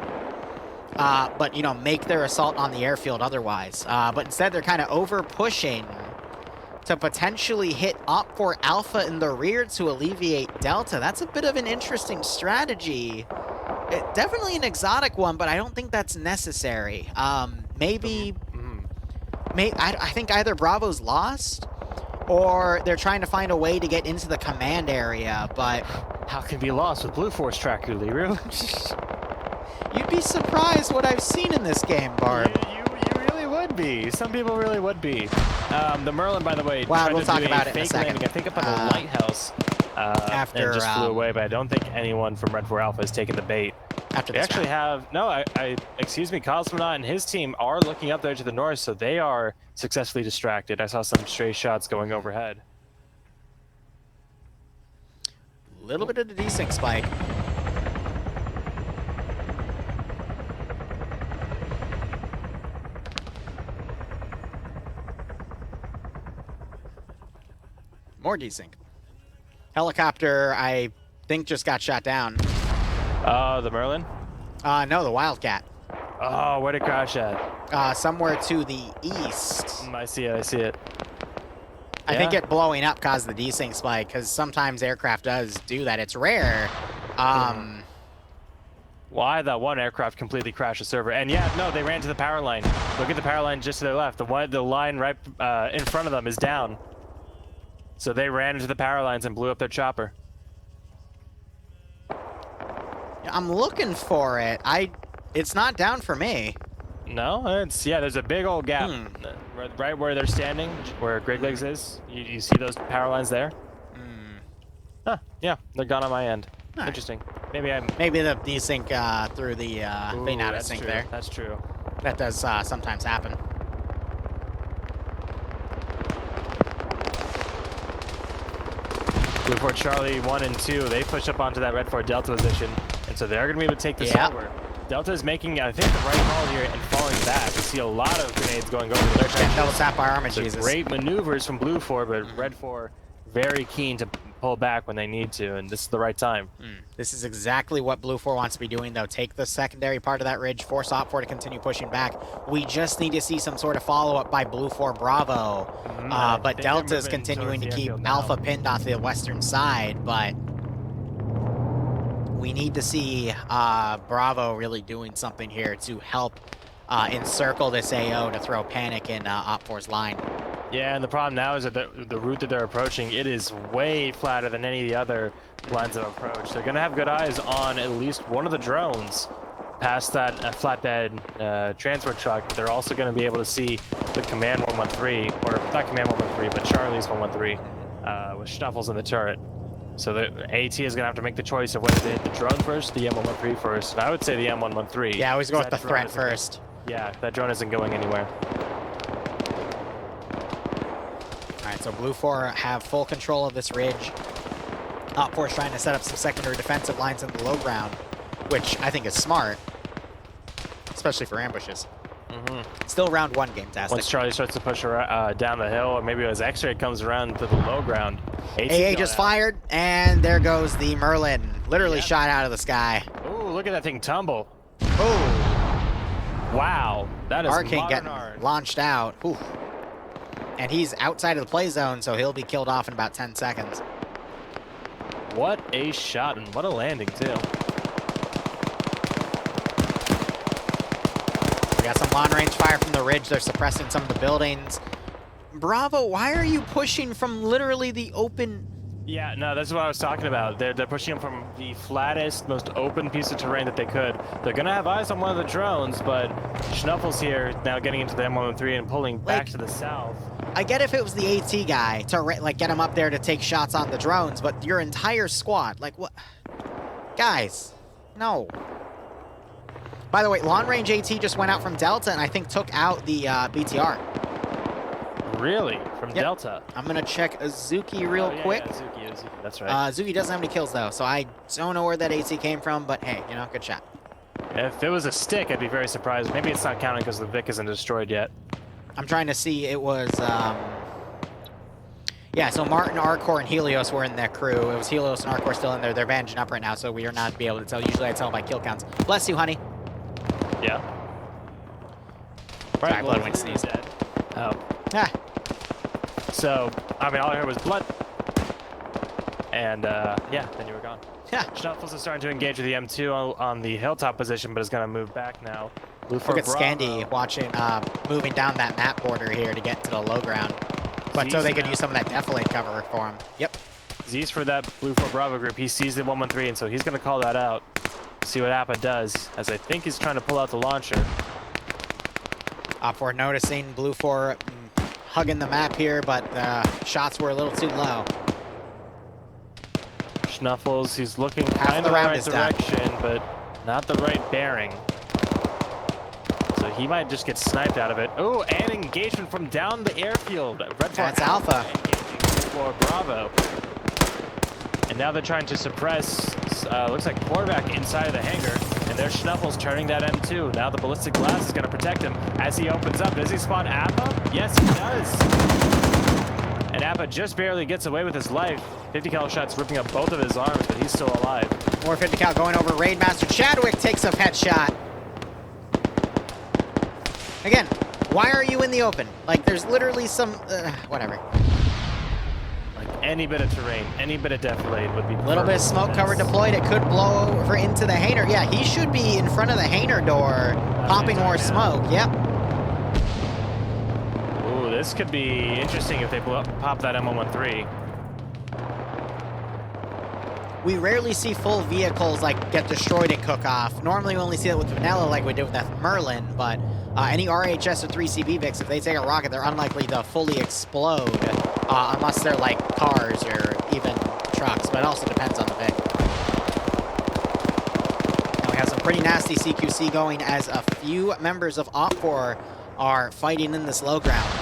But, you know, make their assault on the airfield otherwise. But instead, they're kind of over-pushing to potentially hit Op for Alpha in the rear to alleviate Delta. That's a bit of an interesting strategy. Definitely an exotic one, but I don't think that's necessary. Maybe... I think either Bravo's lost, or they're trying to find a way to get into the command area, but... How can be lost with Blue Force Tracker, Liru? You'd be surprised what I've seen in this game, Barb. You really would be. Some people really would be. The Merlin, by the way, Well, we'll talk do about it in a fake second. landing, I think up on the lighthouse, after, and just flew away, but I don't think anyone from Red 4 Alpha has taken the bait. After They this actually have, no, excuse me, Cosmonaut and his team are looking up there to the north, so they are successfully distracted. I saw some stray shots going overhead. Little bit of the desync spike. More desync. Helicopter, I think, just got shot down. The Merlin? No, the Wildcat. Oh, where'd it crash at? Somewhere to the east. I see it, I see it. I think it blowing up caused the desync spike, because sometimes aircraft does do that. It's rare. Why that one aircraft completely crashed the server? And yeah, no, they ran to the power line. Look at the power line just to their left. The line right in front of them is down. So they ran into the power lines and blew up their chopper. I'm looking for it. It's not down for me. No, there's a big old gap right where they're standing, where Greg Legs is. You see those power lines there? Huh, yeah, they're gone on my end. Right. Interesting. Maybe the desync through the vein out of sync there. That's true. That does sometimes happen. Blue Fort Charlie 1 and 2, they push up onto that Red Fort Delta position, and so they're going to be able to take this over. Delta is making, I think, the right call here and falling back. You see a lot of grenades going over their trenches. Double tap by Arma, so Jesus. Great maneuvers from Blue 4, but Red 4 very keen to pull back when they need to, and this is the right time. This is exactly what Blue 4 wants to be doing, though. Take the secondary part of that ridge, force Op 4 to continue pushing back. We just need to see some sort of follow-up by Blue 4 Bravo. But Delta's continuing to keep Alpha pinned off the western side, but we need to see Bravo really doing something here to help encircle this AO to throw panic in Op 4's line. Yeah, and the problem now is that the route that they're approaching, it is way flatter than any of the other lines of approach. They're going to have good eyes on at least one of the drones past that flatbed transport truck. They're also going to be able to see the Command 113, or not Command 113, but Charlie's 113, with Schnuffles in the turret. So the AT is going to have to make the choice of whether to hit the drone first, the M113 first. And I would say the M113. Yeah, I always go with the threat first. Yeah, that drone isn't going anywhere. Alright, so Blue 4 have full control of this ridge. Op 4 is trying to set up some secondary defensive lines in the low ground, which I think is smart, especially for ambushes. Still round one game tastic. Once Charlie starts to push down the hill, or maybe as X-Ray comes around to the low ground. AA just fired, and there goes the Merlin. Literally shot out of the sky. Ooh, look at that thing tumble. Oh. Wow. That is Arcane getting launched out. Ooh. And he's outside of the play zone, so he'll be killed off in about 10 seconds. What a shot, and what a landing, too. We got some long-range fire from the ridge. They're suppressing some of the buildings. Bravo, why are you pushing from literally the open... Yeah, no, that's what I was talking about. They're pushing them from the flattest, most open piece of terrain that they could. They're going to have eyes on one of the drones, but Schnuffles here now getting into the M113 and pulling back to the south. I get if it was the AT guy to like get him up there to take shots on the drones, but your entire squad, like what? Guys, no. By the way, long-range AT just went out from Delta and I think took out the BTR. Really? From Delta? I'm going to check Azuki real quick. Yeah, Azuki, that's right. Azuki doesn't have any kills, though, so I don't know where that AT came from, but hey, you know, good shot. If it was a stick, I'd be very surprised. Maybe it's not counting because the Vic isn't destroyed yet. I'm trying to see. It was, yeah, so Martin, Arcor, and Helios were in that crew. It was Helios and Arcor still in there. They're bandaging up right now, so we are not be able to tell. Usually I tell by kill counts. Bless you, honey. Yeah. Sorry, Bloodwind sneezed. Oh. Ah. So, I mean, all I heard was blood. And, yeah, then you were gone. Yeah. Schnuffles is starting to engage with the M2 on the hilltop position, but is going to move back now. Blue for Look at Bravo. Scandy watching, moving down that map border here to get to the low ground. But so they could use some of that defilade cover for him. Yep. Z's for that Blue for Bravo group. He sees the 113, and so he's going to call that out. See what Appa does, as I think he's trying to pull out the launcher. For noticing Blue 4 hugging the map here, but shots were a little too low. Schnuffles, he's looking Half kind the of the round right is done. direction, but not the right bearing. So he might just get sniped out of it. Oh, and engagement from down the airfield. Red That's Alpha. Engaging for Bravo. And now they're trying to suppress, looks like quarterback inside of the hangar. And there's Schnuffles turning that M2. Now the ballistic glass is going to protect him as he opens up. Does he spawn Appa? Yes, he does. And Appa just barely gets away with his life. 50 cal shots ripping up both of his arms, but he's still alive. More 50 cal going over Raidmaster. Chadwick takes a headshot. Again, why are you in the open? Like, there's literally some, whatever. Like any bit of terrain, any bit of defilade would be A little bit of smoke cover deployed. It could blow over into the hangar. Yeah, he should be in front of the hangar door, popping more smoke. Yep. Ooh, this could be interesting if they pop that M113. We rarely see full vehicles like get destroyed and cook off. Normally we only see it with Vanilla like we did with that Merlin, but any RHS or 3CB Vics, if they take a rocket, they're unlikely to fully explode unless they're like cars or even trucks, but it also depends on the Vic. Now we have some pretty nasty CQC going as a few members of OPFOR are fighting in this low ground.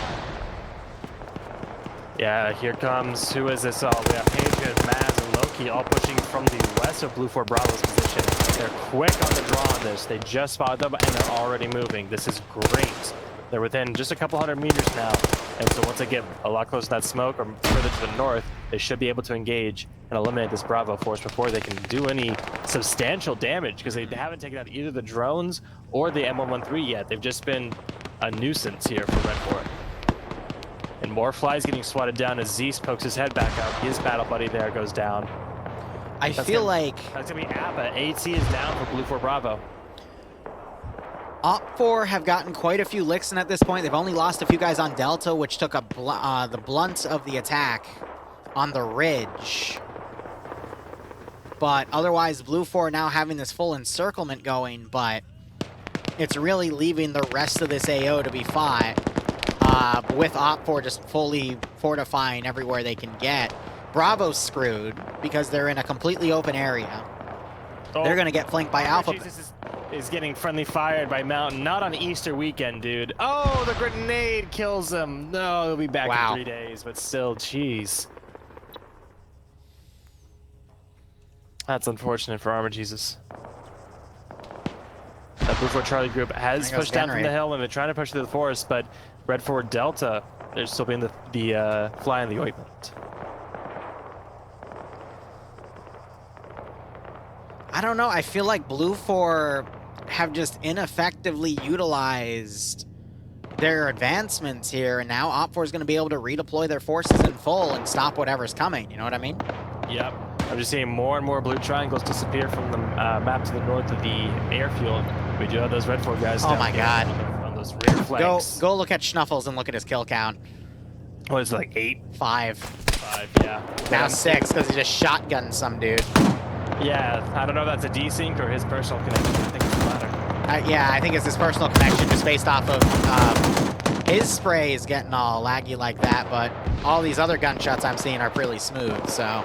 Yeah, here comes, who is this all? We have Patriot, Maz, and Loki all pushing from the west of Blue 4 Bravo's position. They're quick on the draw on this. They just spotted them, and they're already moving. This is great. They're within just a couple hundred meters now. And so once they get a lot closer to that smoke or further to the north, they should be able to engage and eliminate this Bravo force before they can do any substantial damage, because they haven't taken out either the drones or the M113 yet. They've just been a nuisance here for Red 4. And more flies getting swatted down as Zeus pokes his head back up. His battle buddy there goes down. I feel like that's gonna be Appa. AT is down for Blue 4 Bravo. OPFOR have gotten quite a few licks in at this point. They've only lost a few guys on Delta, which took the blunt of the attack on the ridge. But otherwise, Blue 4 now having this full encirclement going, but it's really leaving the rest of this AO to be fought. With OPFOR just fully fortifying everywhere they can get. Bravo's screwed because they're in a completely open area. Oh, they're going to get flanked by Alpha. Jesus is getting friendly fired by Mountain. Not on Easter weekend, dude. Oh, the grenade kills him. No, he'll be back in 3 days, but still, jeez. That's unfortunate for Armor Jesus. That Blue 4 Charlie group has pushed down from the hill and they're trying to push through the forest, but Red 4 Delta, they're still being the fly in the ointment. I don't know. I feel like Blue 4 have just ineffectively utilized their advancements here, and now OPFOR is going to be able to redeploy their forces in full and stop whatever's coming. You know what I mean? Yep. I'm just seeing more and more blue triangles disappear from the map to the north of the airfield. We do have those Red 4 guys. Oh my God. On those rear flanks. Go look at Schnuffles and look at his kill count. What is it, like 8? 5. 5, yeah. Now 6 because he just shotgunned some dude. Yeah, I don't know if that's a desync or his personal connection. I think it's the latter. Yeah, I think it's his personal connection just based off of his spray is getting all laggy like that, but all these other gunshots I'm seeing are pretty smooth, so.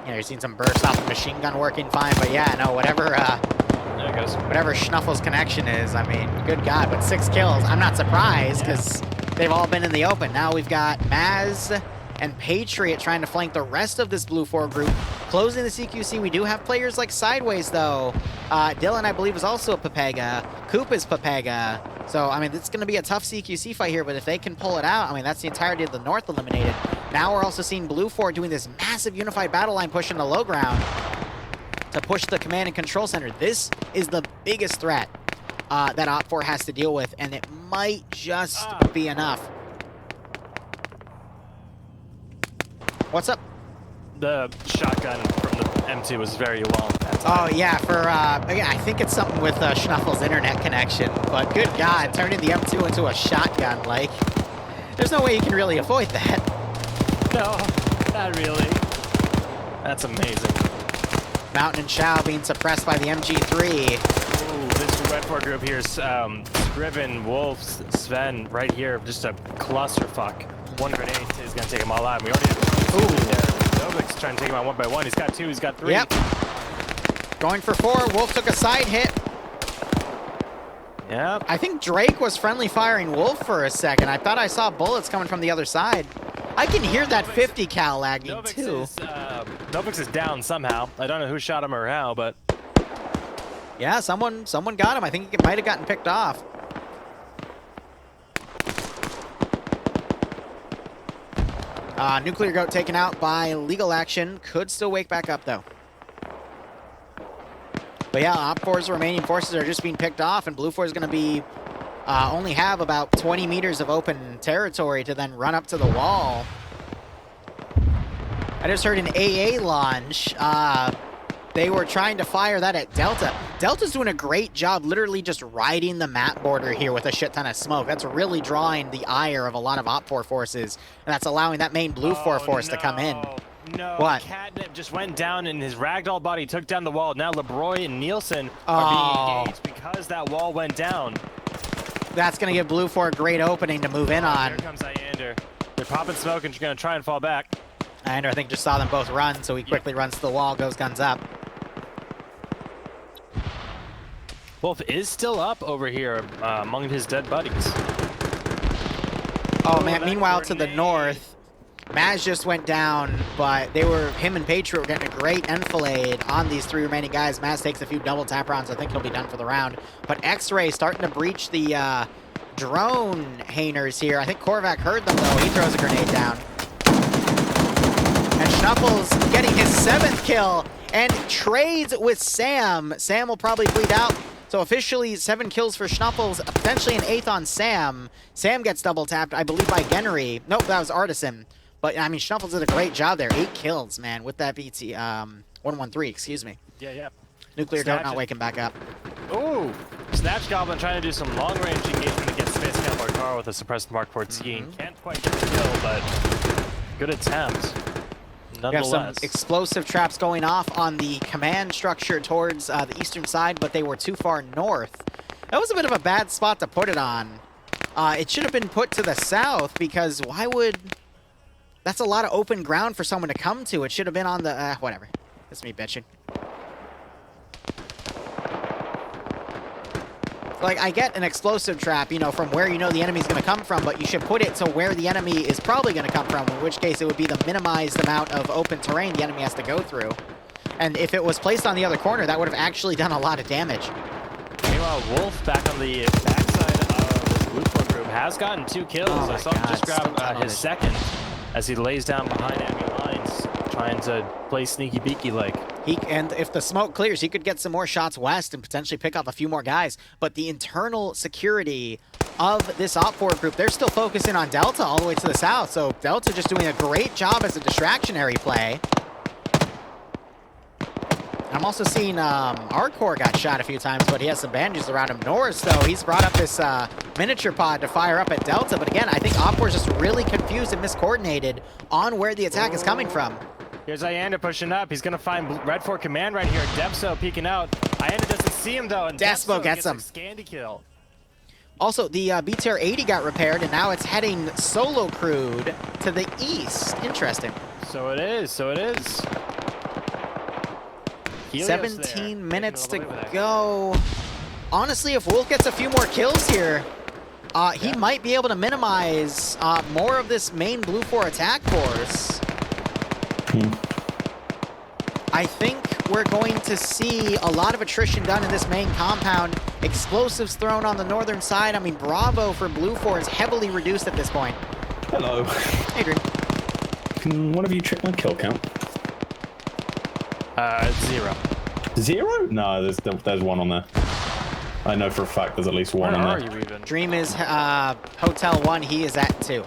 Yeah, you're seeing some burst off the machine gun working fine, but yeah, no, whatever there it goes. Whatever Schnuffles' connection is, I mean, good God, but 6 kills. I'm not surprised because they've all been in the open. Now we've got Maz and Patriot trying to flank the rest of this Blue 4 group. Closing the CQC, we do have players like Sideways, though. Dylan, I believe, is also a Pepega. Coop is Pepega. So, I mean, it's going to be a tough CQC fight here, but if they can pull it out, I mean, that's the entirety of the North eliminated. Now we're also seeing Blue 4 doing this massive unified battle line push in the low ground to push the command and control center. This is the biggest threat that Op4 has to deal with, and it might just be enough. What's up? The shotgun from the M2 was very long. Oh yeah, yeah, I think it's something with Schnuffle's internet connection. But good God, turning the M2 into a shotgun, like, there's no way you can really avoid that. No, not really. That's amazing. Mountain and Shao being suppressed by the MG3. Ooh, this Red 4 group here is Driven, Wolf, Sven, right here, just a clusterfuck. One grenade is going to take them all out. We already have Novic's trying to take him out one by one. He's got 2, he's got 3. Yep. Going for 4. Wolf took a side hit. Yep. I think Drake was friendly firing Wolf for a second. I thought I saw bullets coming from the other side. I can hear that 50 cal lagging too. Novix is down somehow. I don't know who shot him or how, but yeah, someone got him. I think he might have gotten picked off. Nuclear Goat taken out by legal action. Could still wake back up though. But yeah, Op4's remaining forces are just being picked off, and Blue 4 is going to be only have about 20 meters of open territory to then run up to the wall. I just heard an AA launch. They were trying to fire that at Delta. Delta's doing a great job literally just riding the map border here with a shit ton of smoke. That's really drawing the ire of a lot of Op4 forces, and that's allowing that main Blue 4 force to come in. No, what? Catnip just went down and his ragdoll body took down the wall. Now LeBroy and Nielsen are being engaged because that wall went down. That's going to give Blue 4 a great opening to move in on. Here comes Iander. They're popping smoke and going to try and fall back. Iander, I think, just saw them both run, so he quickly runs to the wall, goes guns up. Wolf is still up over here among his dead buddies. Oh, man. Meanwhile, to the north, Maz just went down, but him and Patriot were getting a great enfilade on these 3 remaining guys. Maz takes a few double tap rounds. I think he'll be done for the round. But X-Ray starting to breach the drone hangars here. I think Korvac heard them, though. He throws a grenade down. And Schnuffles getting his 7th kill and trades with Sam. Sam will probably bleed out. So officially 7 kills for Schnuffles, potentially an 8th on Sam. Sam gets double tapped, I believe, by Gennery. Nope, that was Artisan. But, I mean, Schnuffles did a great job there. 8 kills, man, with that BT, 113, excuse me. Yeah. Nuclear Goat not waking back up. Ooh, Snatch Goblin trying to do some long-range engagement against Space Cowboy Car with a suppressed Mark 14. Can't quite get the kill, but good attempt. We have some explosive traps going off on the command structure towards the eastern side, but they were too far north. That was a bit of a bad spot to put it on. It should have been put to the south, because why would... That's a lot of open ground for someone to come to. It should have been on the... whatever. That's me bitching. Like, I get an explosive trap, you know, from where you know the enemy's going to come from, but you should put it to where the enemy is probably going to come from, in which case it would be the minimized amount of open terrain the enemy has to go through. And if it was placed on the other corner, that would have actually done a lot of damage. Meanwhile, Wolf back on the backside of the Blue 4 group has gotten 2 kills. I saw him just grab his 2nd as he lays down behind enemy lines, trying to play sneaky beaky like. And if the smoke clears, he could get some more shots west and potentially pick off a few more guys. But the internal security of this Op4 group, they're still focusing on Delta all the way to the south. So Delta just doing a great job as a distractionary play. I'm also seeing Hardcore got shot a few times, but he has some bandages around him. Norris, though, he's brought up this miniature pod to fire up at Delta. But again, I think Op4 is just really confused and miscoordinated on where the attack is coming from. Here's Iander pushing up. He's going to find Red 4 command right here. Depso peeking out. Iander doesn't see him, though, and Despo gets him. A Scandy kill. Also, the BTR 80 got repaired, and now it's heading solo crewed to the east. Interesting. So it is. 17 minutes to go. Honestly, if Wolf gets a few more kills here, he might be able to minimize more of this main Blue 4 attack force. I think we're going to see a lot of attrition done in this main compound. Explosives thrown on the northern side. I mean, Bravo for Blue 4 is heavily reduced at this point. Hello. Adrian. Can one of you check my kill count? 0. 0? No, there's 1 on there. I know for a fact there's at least one Where in are there. you even? Dream is Hotel 1. He is at 2.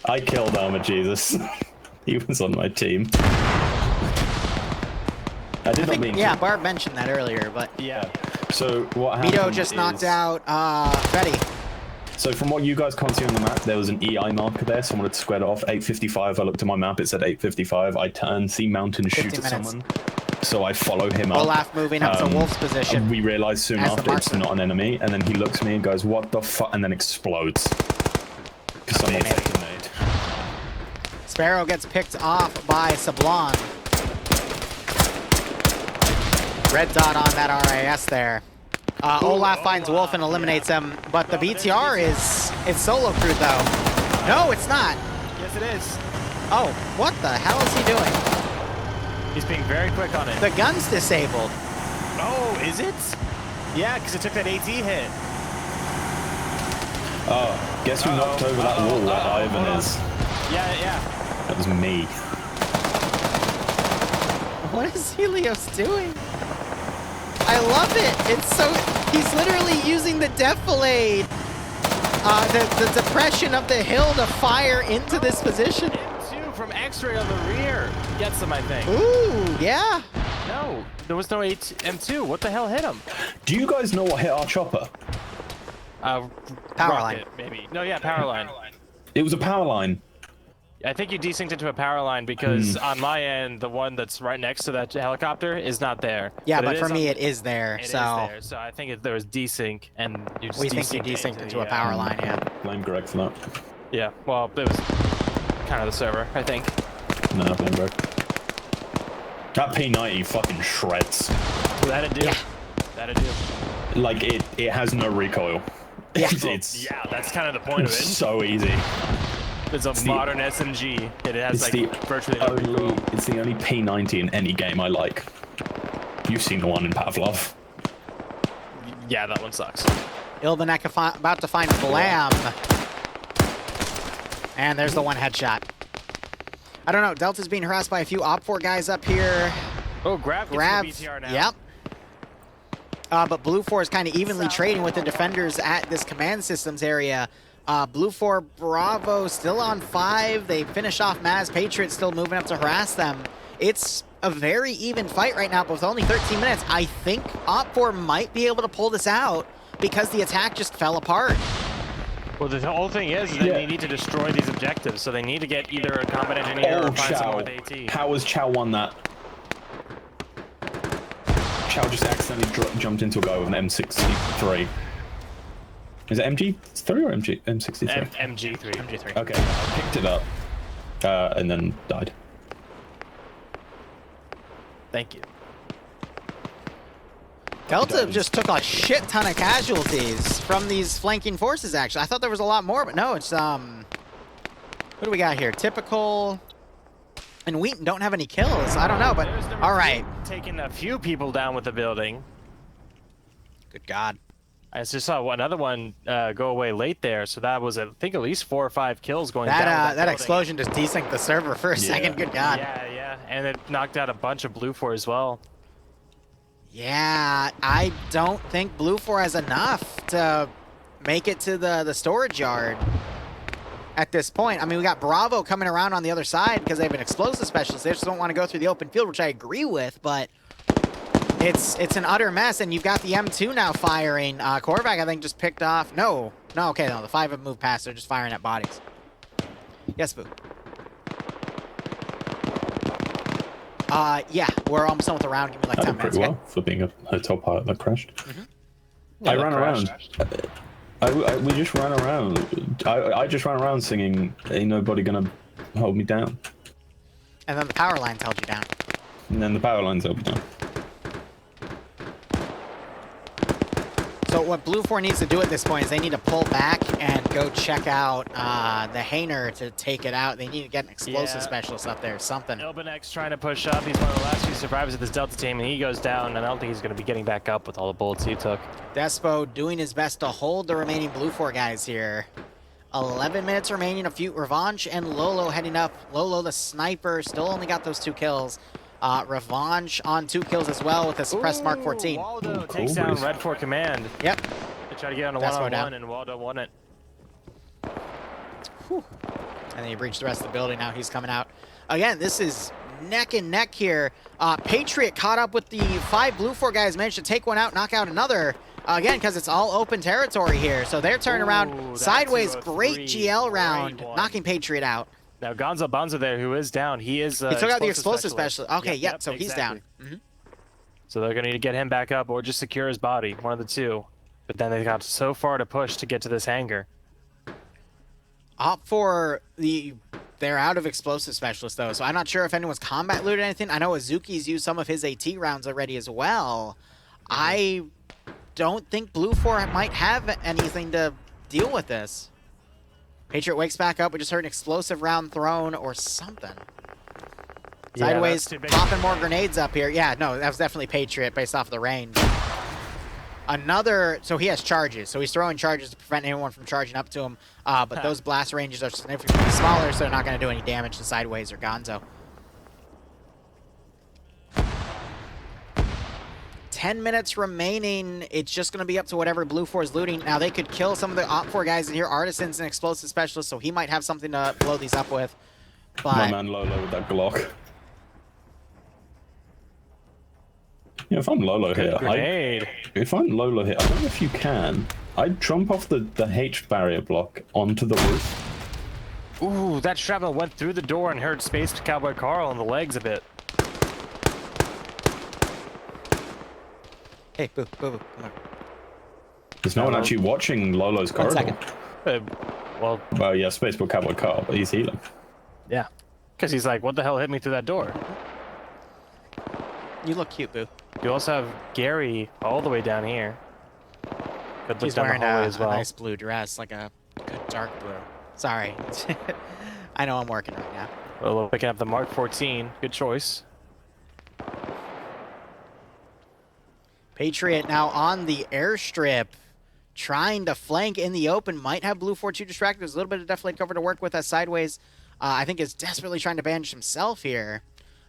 I killed Arma Jesus. He was on my team. I did not mean Yeah, to. Barb mentioned that earlier, but Yeah. So what happened Mito just knocked is- out Freddy. So from what you guys can't see on the map, there was an EI marker there. Someone had squared it off. 8:55. I looked at my map. It said 8:55. I turn, see Mountain shoot 15 at minutes. someone. So I follow him up. Olaf moving up to Wolf's position. We realize soon as the after it's marksman. not an enemy, and then he looks at me and goes, "What the fuck?" and then explodes. Because someone made a grenade. Sparrow gets picked off by Sablon. Red dot on that RAS there. Olaf finds Wolf and eliminates him, but the BTR is solo crewed though. No, it's not. Yes, it is. Oh, what the hell is he doing? He's being very quick on it. The gun's disabled. Oh, is it? Yeah, because it took that AT hit. Oh, guess who knocked over that wall where Ivan is? Yeah. That was me. What is Helios doing? I love it. It's so... He's literally using the defilade. The depression of the hill to fire into this position. M2 from X-ray on the rear. Gets him, I think. Ooh, yeah. No, there was no M2. What the hell hit him? Do you guys know what hit our chopper? Power rocket, maybe. No, yeah, power line. It was a power line. I think you desynced into a power line because on my end, the one that's right next to that helicopter is not there. Yeah, but it for is me, on- it is there. It is so there. So I think there was desync, and you just we think you desynced into a power line, yeah. Blame Greg for that. Yeah, well, it was kind of the server, I think. No, blame Greg. That P90 fucking shreds. That'd do. Yeah. That'd do. Like, it has no recoil. Yeah. It's Yeah, that's kind of the point of it. so easy. It's a modern SMG. It has It's like virtually no recoil. it's the only P90 in any game I like. You've seen the one in Pavlov. Yeah, that one sucks. Ilvanek about to find Blam. And there's the one headshot. I don't know. Delta's being harassed by a few Op4 guys up here. Oh, Grab gets Grab. the BTR now. Yep. But Blue 4 is kind of evenly trading with the defenders at this command systems area. Blue 4 Bravo still on 5. They finish off Maz. Patriot still moving up to harass them. It's a very even fight right now, but with only 13 minutes, I think Op4 might be able to pull this out because the attack just fell apart. Well, the whole thing is that they need to destroy these objectives, so they need to get either a combat engineer or find someone with AT. How has Chow won that? Chow just accidentally jumped into a guy with an M63. Is it MG3 or M63? MG3. MG3. Okay, I picked it up and then died. Thank you. Delta just took a shit ton of casualties from these flanking forces, actually. I thought there was a lot more, but no, it's, what do we got here? Typical... And Wheaton don't have any kills. I don't know, but all right. Taking a few people down with the building. Good God. I just saw another one go away late there, so that was, I think, at least 4 or 5 kills going down. That building. explosion just desynced the server for a second. Good God. Yeah, and it knocked out a bunch of Blue 4 as well. Yeah, I don't think Blue 4 has enough to make it to the storage yard at this point. I mean, we got Bravo coming around on the other side because they have an explosive specialist. They just don't want to go through the open field, which I agree with, but it's an utter mess, and you've got the M2 now firing. Korvac, I think, just picked off... No, okay, no, the 5 have moved past. They're just firing at bodies. Yes, Boo. Yeah, we're almost done with the round. Give me like 10 That minutes, pretty okay? well for being a hotel pilot that crashed. Yeah, I that ran around. We just ran around. I just ran around singing, "Ain't nobody gonna hold me down." And then the power lines held you down. And then the power lines held me down. So what Blue 4 needs to do at this point is they need to pull back and go check out the hangar to take it out. They need to get an explosive specialist up there, something. Ilbanek's trying to push up. He's one of the last few survivors of this Delta team, and he goes down, and I don't think he's going to be getting back up with all the bullets he took. Despo doing his best to hold the remaining Blue 4 guys here. 11 minutes remaining. A few Revanche and Lolo heading up. Lolo, the sniper, still only got those 2 kills. Revenge on 2 kills as well with a suppressed Mark 14. Waldo takes down Red for command. Yep. They try to get on a one-on-one, and Waldo won it. Whew. And then he breached the rest of the building. Now he's coming out. Again, this is neck and neck here. Patriot caught up with the 5 Blue 4 guys, managed to take one out, knock out another. Again, because it's all open territory here. So they're turning around sideways. Great GL round, knocking Patriot out. Now Gonzo Bonzo there, who is down, he is he took out the explosive specialist. Okay, yep, so he's down. So they're going to need to get him back up or just secure his body, one of the two. But then they got so far to push to get to this hangar. Opt for the... They're out of explosive specialists, though, so I'm not sure if anyone's combat looted anything. I know Azuki's used some of his AT rounds already as well. I don't think Blue 4 might have anything to deal with this. Patriot wakes back up. We just heard an explosive round thrown or something. Sideways, popping more grenades up here. Yeah, no, that was definitely Patriot based off of the range. Another, so he has charges, so he's throwing charges to prevent anyone from charging up to him, but those blast ranges are significantly smaller, so they're not going to do any damage to Sideways or Gonzo. 10 minutes remaining. It's just going to be up to whatever Blue 4 is looting. Now, they could kill some of the Op 4 guys in here. Artisans and explosive specialists, so he might have something to blow these up with. But my man Lolo with that Glock. Yeah, if I'm Lolo here, I don't know if you can. I'd jump off the H barrier block onto the roof. Ooh, that shrapnel went through the door and hurt Space Cowboy Carl in the legs a bit. Hey, boo, boo, boo, come on. There's no one actually watching Lolo's corridor. 1 second. Well, yeah, Spaceport Cowboy Carl, but he's healing. Yeah, because he's like, what the hell hit me through that door? You look cute, boo. You also have Gary all the way down here. Could look He's down wearing the hallway as well. a nice blue dress, like a good dark blue. Sorry. I know I'm working right now. Well, picking up the Mark 14. Good choice. Patriot now on the airstrip, trying to flank in the open. Might have Blue 4-2 distracted. There's a little bit of defilade cover to work with as Sideways. I think is desperately trying to bandage himself here.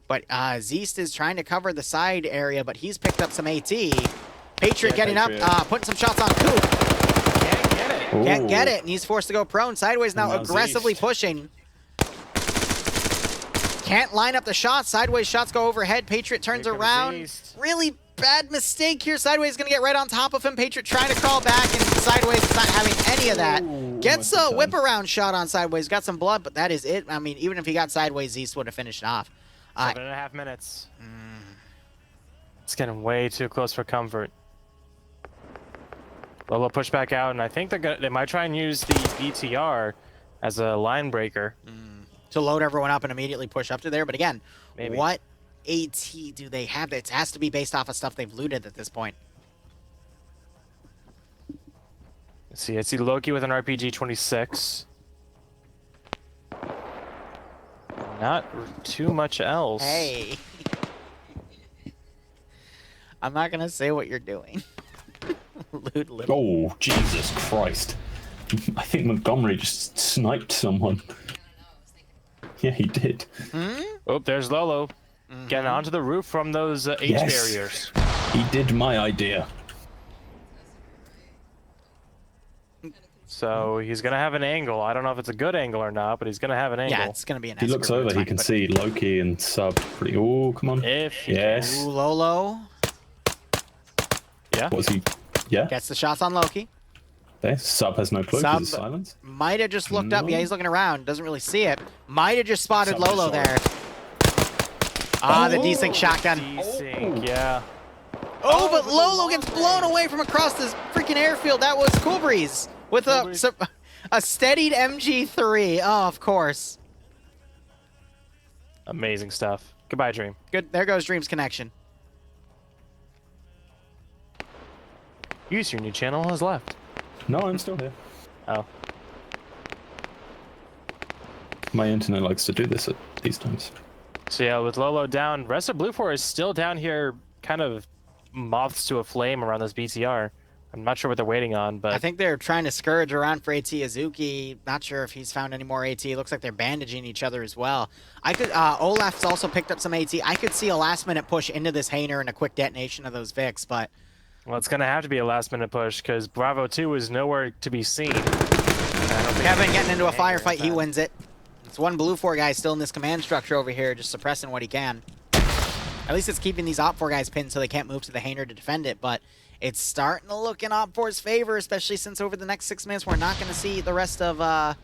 But Zeist is trying to cover the side area, but he's picked up some AT. Patriot getting up, putting some shots on Coop. Can't get it. Can't get it, and he's forced to go prone. Sideways now aggressively pushing. Can't line up the shots. Sideways shots go overhead. Patriot turns around. Really bad mistake here. Sideways is going to get right on top of him. Patriot trying to crawl back, and Sideways is not having any of that. Gets a whip around shot on Sideways. Got some blood, but that is it. I mean, even if he got Sideways, Zeist would have finished off. 7.5 minutes. It's getting way too close for comfort. Lolo push back out, and I think they might try and use the BTR as a line breaker. To load everyone up and immediately push up to there. But again, maybe. What AT do they have? It has to be based off of stuff they've looted at this point. Let's see. I see Loki with an RPG 26. Not too much else. Hey. I'm not going to say what you're doing. Loot little. Oh, Jesus Christ. I think Montgomery just sniped someone. Yeah, he did. Oh, there's Lolo. Getting onto the roof from those H barriers. He did my idea. So he's going to have an angle. I don't know if it's a good angle or not, but he's going to have an angle. Yeah, it's going to be an He looks over, he can see Loki and Sub pretty... Oh, come on. Yes. Ooh, Lolo. Yeah. Was he... Yeah. Gets the shots on Loki. There. Sub has no clue because of silence. Might have just looked up. Yeah, he's looking around. Doesn't really see it. Might have just spotted Lolo there. The desync shotgun. Desync, yeah. Oh, but Lolo gets blown away from across this freaking airfield. That was Cool Breeze with a steadied MG3. Oh, of course. Amazing stuff. Goodbye, Dream. Good. There goes Dream's connection. Use your new channel has left. No, I'm still here. Oh. My internet likes to do this at these times. So yeah, with Lolo down, rest of Blue 4 is still down here, kind of moths to a flame around this BTR. I'm not sure what they're waiting on, but I think they're trying to scourge around for AT Azuki. Not sure if he's found any more AT. It looks like they're bandaging each other as well. I could Olaf's also picked up some AT. I could see a last-minute push into this hangar and a quick detonation of those Vics, but... Well, it's going to have to be a last-minute push because Bravo 2 is nowhere to be seen. Kevin getting into a firefight, he wins it. It's one Blue 4 guy still in this command structure over here, just suppressing what he can. At least it's keeping these Op 4 guys pinned so they can't move to the hangar to defend it, but it's starting to look in Op 4's favor, especially since over the next 6 minutes we're not going to see the rest of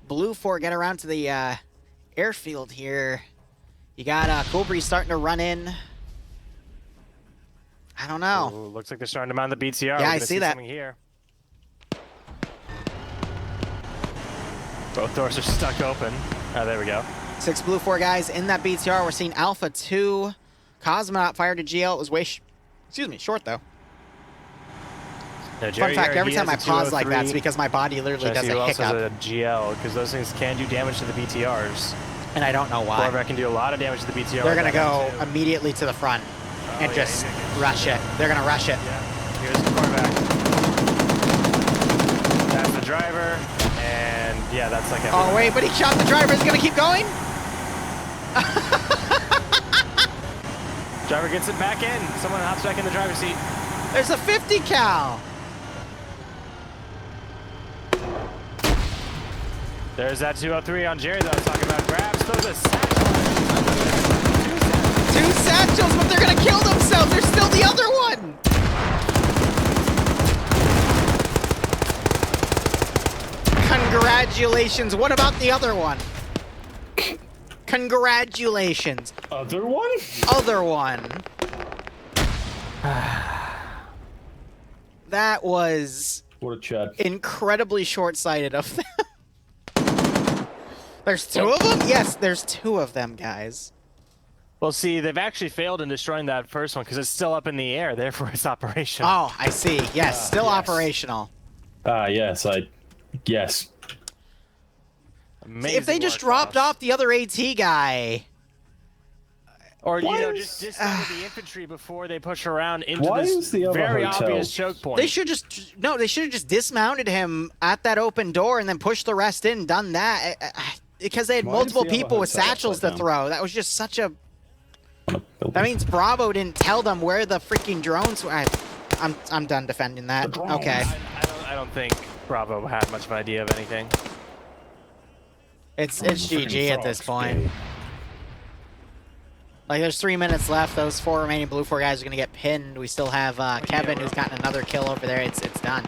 Blue 4 get around to the airfield here. You got Cool Breeze starting to run in. I don't know. Ooh, looks like they're starting to mount the BTR. Yeah, I see that. Here. Both doors are stuck open. Oh, there we go. 6 Blue 4 guys in that BTR. We're seeing Alpha 2. Cosmonaut fired to GL. It was way short, though. No, Fun fact, every time I pause like that, it's because my body literally does a hiccup. A GL, because those things can do damage to the BTRs. And I don't know why. Corvette can do a lot of damage to the BTR. They're going to go immediately to the front and just rush it. They're going to rush it. Yeah. Here's the Corvette. That's the driver. And yeah, that's like Oh, wait, but he shot the driver. Is he going to keep going? Driver gets it back in. Someone hops back in the driver's seat. There's a 50 cal. There's that 203 on Jerry that I was talking about. Grabs, throws a satchel. 2 satchels, but they're going to kill themselves. There's still the other one. Congratulations. What about the other one? Congratulations. Other one? Other one. That was... What a chat. Incredibly short-sighted of them. There's 2 of them? Yes, there's 2 of them, guys. Well, see, they've actually failed in destroying that first one because it's still up in the air. Therefore, it's operational. Oh, I see. Yes, still operational. Yes, yes. Amazing if they just dropped off the other AT guy... Or, you know, just dismounted the infantry before they push around into this very obvious choke point. They should just... No, they should have just dismounted him at that open door and then pushed the rest in, done that. Because they had multiple people with satchels to throw. That was just such a... That means Bravo didn't tell them where the freaking drones were. I'm done defending that. Okay. I don't think Bravo had much of an idea of anything. It's GG at this point. Like, there's 3 minutes left. Those 4 remaining Blue 4 guys are going to get pinned. We still have Kevin, who's gotten another kill over there. It's done.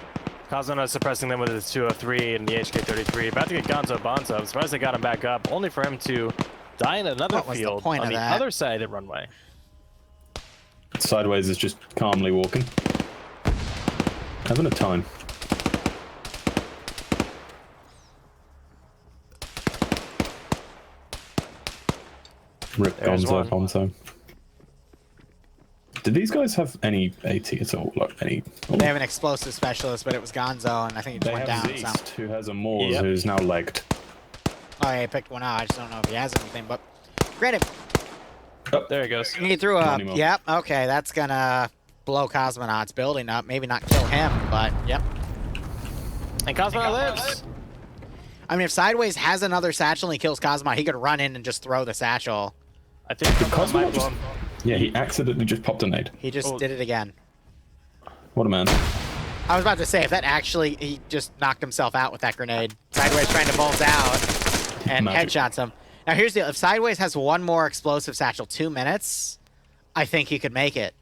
Cosmonaut suppressing them with his 203 and the HK-33. About to get Gonzo Bonzo. I'm surprised they got him back up, only for him to die in another field on the other side of the runway. Sideways is just calmly walking. Having a time. Rip Gonzo. Did these guys have any AT at all? Like any? Oh. They have an explosive specialist, but it was Gonzo, and I think he just went down. Zeist, who has a Moors who's now legged. Oh, yeah, he picked one out. I just don't know if he has anything, but granted. Oh, there he goes. He threw a... Yep, okay, that's gonna blow Cosmonaut's building up. Maybe not kill him, but yep. And Cosmonaut lives. I mean, if Sideways has another satchel and he kills Cosmonaut, he could run in and just throw the satchel. I think Cosmonaut might yeah, he accidentally just popped a nade. He just did it again. What a man. I was about to say, if that actually... He just knocked himself out with that grenade. Sideways trying to bolt out and headshots him. Now, here's the deal. If Sideways has one more explosive satchel, 2 minutes, I think he could make it.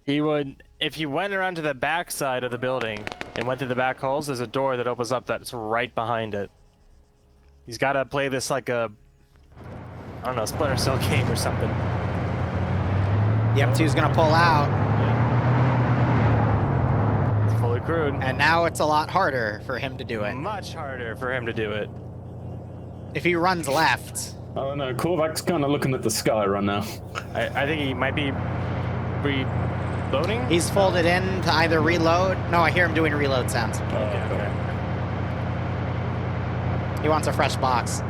He would... If he went around to the back side of the building and went through the back holes, there's a door that opens up that's right behind it. He's got to play this like a... I don't know, Splinter Cell game or something. The M2's going to pull out. Yeah. It's fully crewed. And now it's a lot harder for him to do it. Much harder for him to do it. If he runs left. I don't know. Korvac's kind of looking at the sky right now. I think he might be reloading. He's folded in to either reload. No, I hear him doing reload sounds. Okay. He wants a fresh box.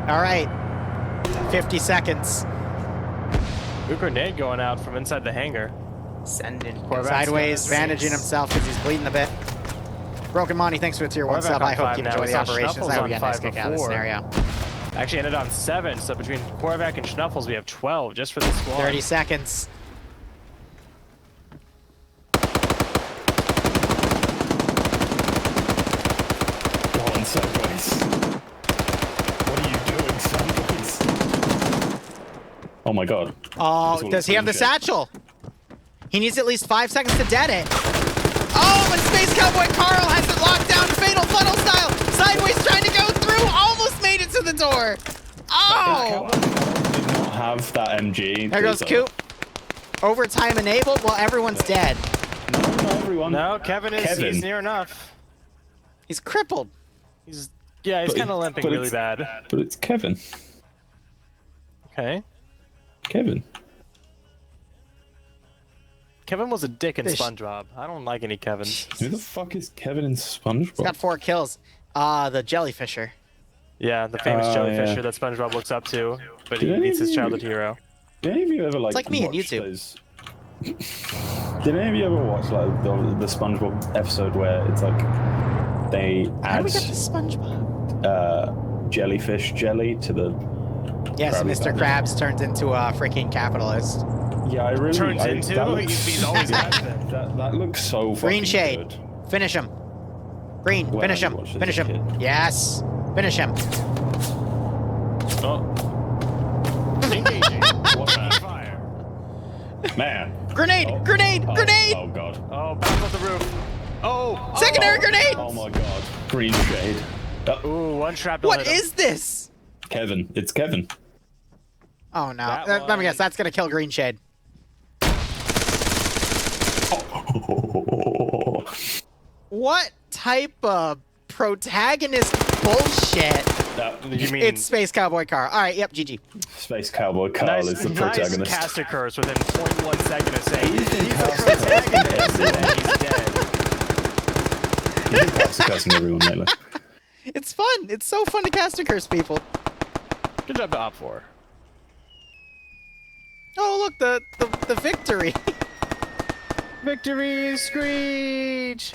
All right. 50 seconds. New grenade going out from inside the hangar. Sending Sideways, bandaging himself because he's bleeding a bit. Broken Monty, thanks for the tier 1 sub. I hope you enjoy the operations. I hope we get a nice kick out of this scenario. Actually ended on 7, so between Korvac and Schnuffles, we have 12 just for this squad. 30 seconds. Go on, Sideways. What are you doing, Sideways? Oh my god. Oh, does he have the satchel? He needs at least 5 seconds to dead it. Oh, but Space Cowboy Carl has it locked down, fatal funnel style. Sideways trying to go through, almost made it to the door. Oh! Did not have that MG. There goes Coop. Overtime enabled while everyone's dead. No, not everyone. No, Kevin is he's near enough. He's crippled. He's kind of limping really bad. But it's Kevin. Okay. Kevin. Kevin was a dick in SpongeBob. I don't like any Kevins. Who the fuck is Kevin in SpongeBob? He's got 4 kills. The jellyfisher. Yeah, the famous jellyfisher that SpongeBob looks up to, but he needs his childhood hero. Did any of you ever It's like me on YouTube. Did any of you ever watch like the SpongeBob episode where it's like they How add do we get to SpongeBob? jellyfish jelly to the Yes, Mr. Krabs turns into a freaking capitalist. Yeah, I really Turns into? that looks, He's always has been. that looks so fucking Green shade. good. Finish him. Green, Well, finish I him. watched as Finish a him. kid. Yes. Finish him. Oh. Engaging. What's on fire? Man. Grenade! Oh, Grenade! oh, Grenade! Oh god. Oh, back off the roof. Oh. Secondary grenade! Oh my god. Green shade. Ooh, one trap. What is this? Kevin. It's Kevin. Oh no. That Let me guess, that's gonna kill Green Shade. What type of protagonist bullshit? You mean It's Space Cowboy Carl. Alright, yep, GG. Space Cowboy Carl is the protagonist. Nice caster curse within 0.1 second of saying he's the protagonist and then he's dead. You've been caster cursing everyone lately. It's fun. It's so fun to caster curse people. Good job to Op4. Oh look, the victory. Victory Screech!